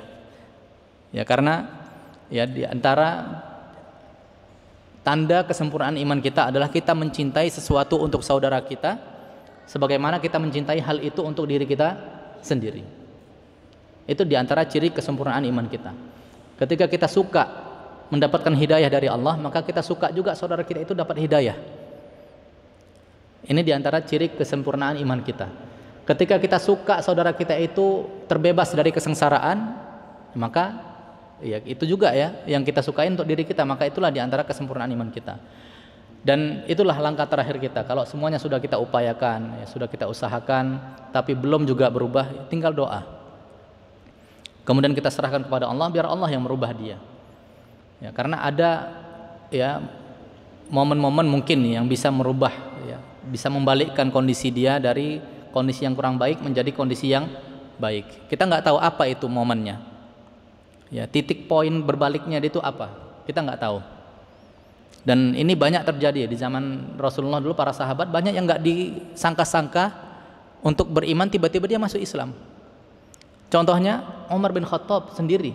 Ya karena ya di antara tanda kesempurnaan iman kita adalah kita mencintai sesuatu untuk saudara kita sebagaimana kita mencintai hal itu untuk diri kita sendiri. Itu di antara ciri kesempurnaan iman kita. Ketika kita suka mendapatkan hidayah dari Allah, maka kita suka juga saudara kita itu dapat hidayah. Ini di antara ciri kesempurnaan iman kita. Ketika kita suka saudara kita itu terbebas dari kesengsaraan, maka ya itu juga ya yang kita sukain untuk diri kita, maka itulah di antara kesempurnaan iman kita. Dan itulah langkah terakhir kita. Kalau semuanya sudah kita upayakan, ya sudah kita usahakan, tapi belum juga berubah, ya tinggal doa. Kemudian kita serahkan kepada Allah, biar Allah yang merubah dia. Ya, karena ada ya momen-momen mungkin yang bisa merubah, ya, bisa membalikkan kondisi dia dari kondisi yang kurang baik menjadi kondisi yang baik. Kita nggak tahu apa itu momennya. Ya, titik poin berbaliknya itu apa? Kita nggak tahu. Dan ini banyak terjadi di zaman Rasulullah dulu, para sahabat banyak yang nggak disangka-sangka untuk beriman, tiba-tiba dia masuk Islam. Contohnya Umar bin Khattab sendiri.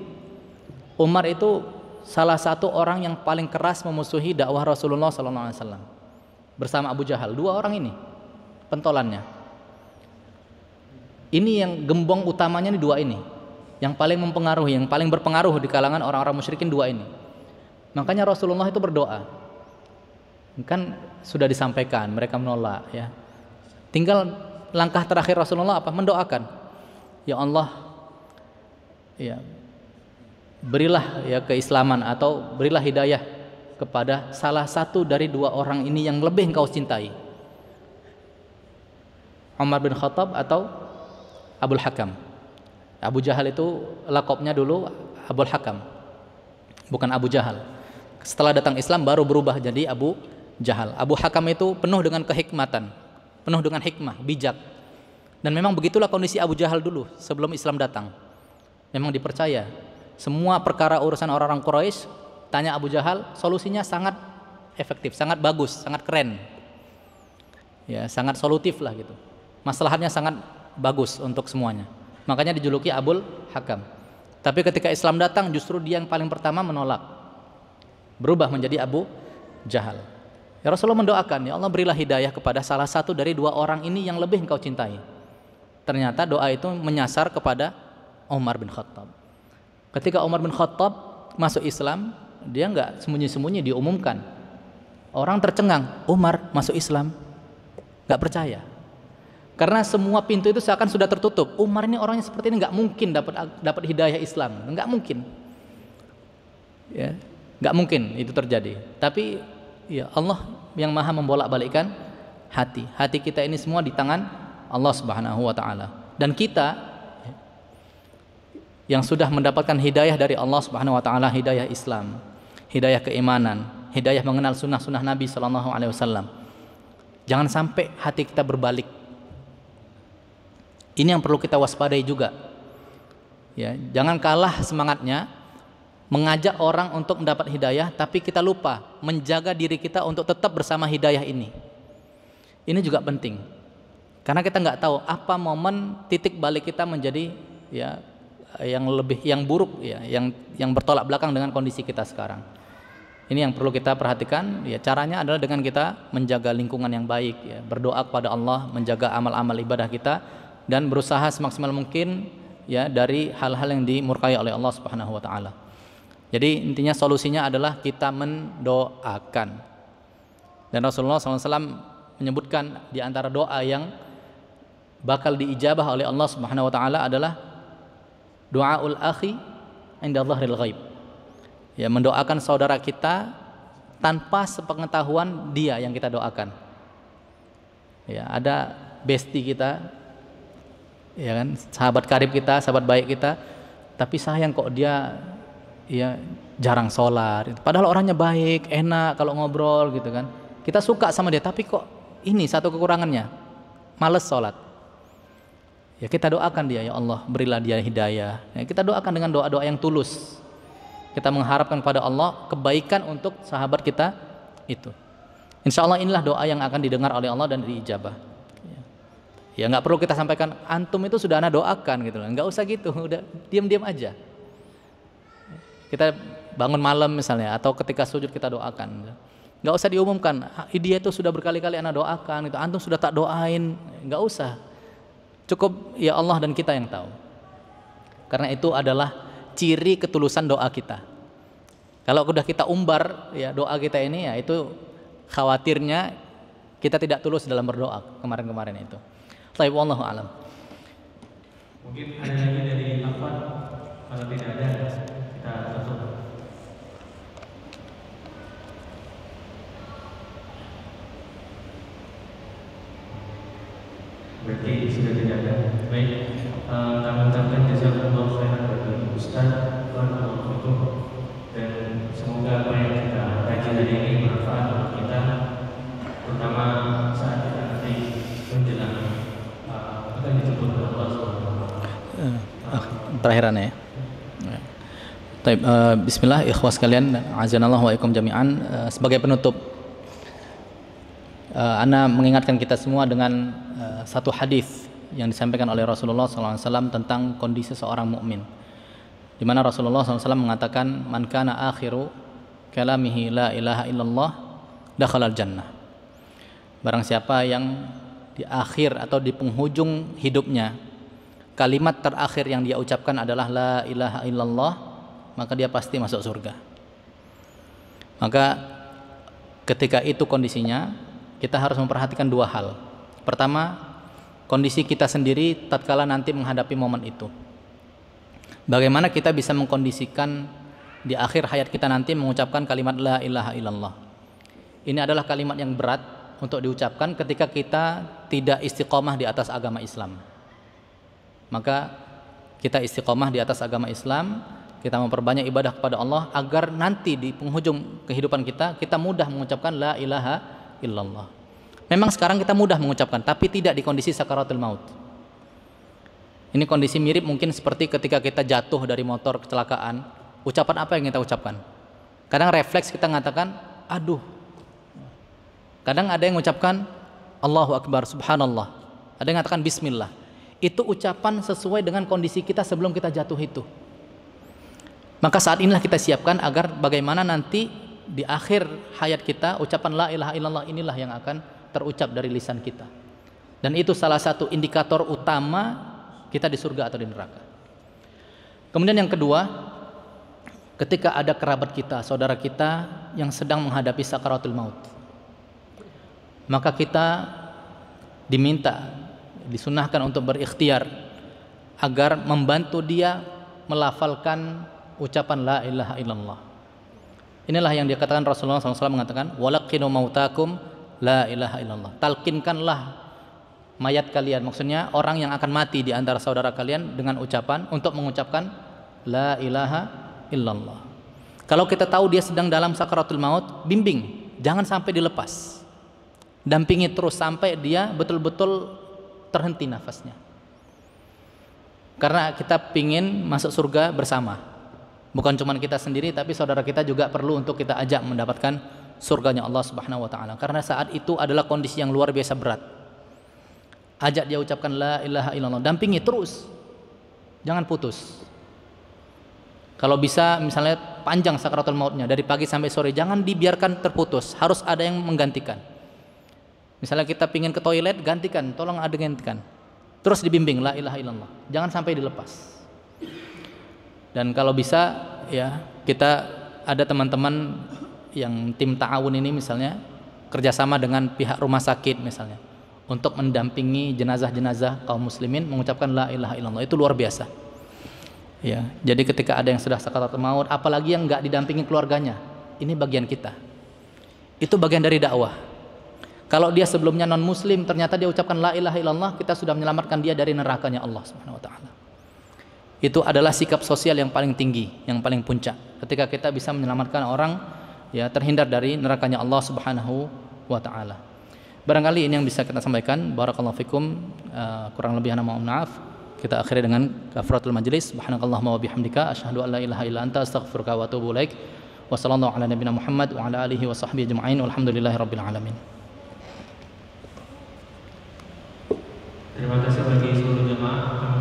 Umar itu salah satu orang yang paling keras memusuhi dakwah Rasulullah SAW bersama Abu Jahal. Dua orang ini pentolannya. Ini yang gembong utamanya nih, dua ini yang paling mempengaruhi, yang paling berpengaruh di kalangan orang-orang musyrikin, dua ini. Makanya Rasulullah itu berdoa, kan sudah disampaikan, mereka menolak, ya. Tinggal langkah terakhir Rasulullah apa? Mendoakan, ya Allah, ya berilah ya keislaman atau berilah hidayah kepada salah satu dari dua orang ini yang lebih engkau cintai, Umar bin Khattab atau Abul Hakam. Abu Jahal itu lakopnya dulu Abul Hakam, bukan Abu Jahal. Setelah datang Islam baru berubah jadi Abu Jahal. Abu Hakam itu penuh dengan kehikmatan, penuh dengan hikmah, bijak. Dan memang begitulah kondisi Abu Jahal dulu sebelum Islam datang. Memang dipercaya semua perkara urusan orang-orang Quraisy, tanya Abu Jahal, solusinya sangat efektif, sangat bagus, sangat keren. Ya, sangat solutif lah gitu. Maslahatnya sangat bagus untuk semuanya. Makanya dijuluki Abul Hakam. Tapi ketika Islam datang justru dia yang paling pertama menolak. Berubah menjadi Abu Jahal. Ya Rasulullah mendoakan, ya Allah berilah hidayah kepada salah satu dari dua orang ini yang lebih engkau cintai. Ternyata doa itu menyasar kepada Umar bin Khattab. Ketika Umar bin Khattab masuk Islam, dia nggak sembunyi-sembunyi diumumkan. Orang tercengang, Umar masuk Islam, nggak percaya. Karena semua pintu itu seakan sudah tertutup. Umar ini orangnya seperti ini, nggak mungkin dapat hidayah Islam, nggak mungkin. Ya, nggak mungkin itu terjadi. Tapi ya Allah yang maha membolak-balikkan hati. Hati kita ini semua di tangan Allah Subhanahu wa taala. Dan kita yang sudah mendapatkan hidayah dari Allah Subhanahu wa taala, hidayah Islam, hidayah keimanan, hidayah mengenal sunnah-sunnah Nabi sallallahu alaihi wasallam. Jangan sampai hati kita berbalik. Ini yang perlu kita waspadai juga. Ya, jangan kalah semangatnya mengajak orang untuk mendapat hidayah, tapi kita lupa menjaga diri kita untuk tetap bersama hidayah ini. Ini juga penting, karena kita nggak tahu apa momen titik balik kita menjadi ya yang buruk, ya yang bertolak belakang dengan kondisi kita sekarang. Ini yang perlu kita perhatikan. Ya, caranya adalah dengan kita menjaga lingkungan yang baik, ya, berdoa kepada Allah, menjaga amal-amal ibadah kita, dan berusaha semaksimal mungkin ya dari hal-hal yang dimurkai oleh Allah Subhanahu wa taala. Jadi intinya solusinya adalah kita mendoakan. Dan Rasulullah SAW menyebutkan di antara doa yang bakal diijabah oleh Allah Subhanahu wa taala adalah du'aul akhi 'inda dhahril ghaib. Ya, mendoakan saudara kita tanpa sepengetahuan dia yang kita doakan. Ya, ada bestie kita, ya kan, sahabat karib kita, sahabat baik kita, tapi sayang kok dia ya jarang sholat. Padahal orangnya baik, enak kalau ngobrol gitu kan. Kita suka sama dia, tapi kok ini satu kekurangannya, males sholat. Ya kita doakan dia, ya Allah berilah dia hidayah. Ya, kita doakan dengan doa-doa yang tulus. Kita mengharapkan pada Allah kebaikan untuk sahabat kita itu. Insya Allah inilah doa yang akan didengar oleh Allah dan diijabah. Ya nggak perlu kita sampaikan antum itu sudah ana doakan gitu loh. Nggak usah gitu, udah diam-diam aja. Kita bangun malam misalnya atau ketika sujud kita doakan. Nggak usah diumumkan. Dia itu sudah berkali-kali ana doakan. Itu antum sudah tak doain. Nggak usah. Cukup ya Allah dan kita yang tahu. Karena itu adalah ciri ketulusan doa kita. Kalau sudah kita umbar ya doa kita ini, ya itu khawatirnya kita tidak tulus dalam berdoa kemarin-kemarin itu. Baik, wallahu alam. Mungkin ada lagi dari Afwan. Kalau tidak ada, kita tutup. Berarti sudah tidak ada. Baik, kami ucapkan jazakumullah khairan bagi Ustaz, barakallahu fikum, dan semoga apa yang kita kaji hari ini bermanfaat untuk kita, terutama saat kita nanti menjelang akan dijemput oleh Allah Subhanahu wa taala. Terakhirannya ya. Baik, bismillah ikhwas sekalian, azanallahu wa ikum jami'an. Sebagai penutup, ana mengingatkan kita semua dengan satu hadis yang disampaikan oleh Rasulullah SAW tentang kondisi seorang mukmin, di mana Rasulullah SAW mengatakan, man kana akhiru kalamihi la ilaha illallah dakhalal jannah. Barang siapa yang di akhir atau di penghujung hidupnya kalimat terakhir yang dia ucapkan adalah la ilaha illallah, maka dia pasti masuk surga. Maka ketika itu kondisinya, kita harus memperhatikan dua hal. Pertama, kondisi kita sendiri tatkala nanti menghadapi momen itu. Bagaimana kita bisa mengkondisikan di akhir hayat kita nanti mengucapkan kalimat la ilaha illallah. Ini adalah kalimat yang berat untuk diucapkan ketika kita tidak istiqomah di atas agama Islam. Maka kita istiqomah di atas agama Islam, kita memperbanyak ibadah kepada Allah agar nanti di penghujung kehidupan kita mudah mengucapkan la ilaha illallah. Memang sekarang kita mudah mengucapkan, tapi tidak di kondisi sakaratul maut. Ini kondisi mirip mungkin seperti ketika kita jatuh dari motor kecelakaan. Ucapan apa yang kita ucapkan? Kadang refleks kita mengatakan aduh. Kadang ada yang mengucapkan Allahu Akbar, Subhanallah. Ada yang mengatakan Bismillah. Itu ucapan sesuai dengan kondisi kita sebelum kita jatuh itu. Maka saat inilah kita siapkan agar bagaimana nanti di akhir hayat kita ucapan la ilaha illallah inilah yang akan terucap dari lisan kita. Dan itu salah satu indikator utama kita di surga atau di neraka. Kemudian yang kedua, ketika ada kerabat kita, saudara kita yang sedang menghadapi sakaratul maut, maka kita disunahkan untuk berikhtiar agar membantu dia melafalkan ucapan la ilaha illallah. Inilah yang dikatakan Rasulullah SAW mengatakan, walaqinu mautakum la ilaha illallah. Talkinkanlah mayat kalian, maksudnya orang yang akan mati di antara saudara kalian dengan ucapan untuk mengucapkan la ilaha illallah. Kalau kita tahu dia sedang dalam sakaratul maut, bimbing, jangan sampai dilepas. Dampingi terus sampai dia betul-betul terhenti nafasnya. Karena kita pingin masuk surga bersama. Bukan cuma kita sendiri, tapi saudara kita juga perlu untuk kita ajak mendapatkan surganya Allah Subhanahu wa taala. Karena saat itu adalah kondisi yang luar biasa berat. Ajak dia ucapkan la ilaha illallah, dampingi terus. Jangan putus. Kalau bisa misalnya panjang sakaratul mautnya dari pagi sampai sore, jangan dibiarkan terputus. Harus ada yang menggantikan. Misalnya kita pingin ke toilet, gantikan, tolong ada gantikan. Terus dibimbing la ilaha illallah. Jangan sampai dilepas. Dan kalau bisa ya kita ada teman-teman yang tim ta'awun ini misalnya kerjasama dengan pihak rumah sakit misalnya untuk mendampingi jenazah-jenazah kaum muslimin mengucapkan la ilaha illallah. Itu luar biasa. Ya, jadi ketika ada yang sudah sakaratul maut, apalagi yang nggak didampingi keluarganya, ini bagian kita. Itu bagian dari dakwah. Kalau dia sebelumnya non muslim, ternyata dia ucapkan la ilaha illallah, kita sudah menyelamatkan dia dari nerakanya Allah Subhanahu wa taala. Itu adalah sikap sosial yang paling tinggi, yang paling puncak. Ketika kita bisa menyelamatkan orang ya terhindar dari nerakanya Allah Subhanahu wa taala. Barangkali ini yang bisa kita sampaikan. Barakallahu fikum. Kurang lebih ana mohon maaf. Kita akhiri dengan kafaratul majlis. Subhanakallahumma wa bihamdika asyhadu an la ilaha illa anta astaghfiruka wa atubu ilaik. Wa sallallahu ala nabiyyina Muhammad wa ala alihi wa sahbihi ajma'in. Walhamdulillahirabbil alamin. Terima kasih bagi seluruh jemaah.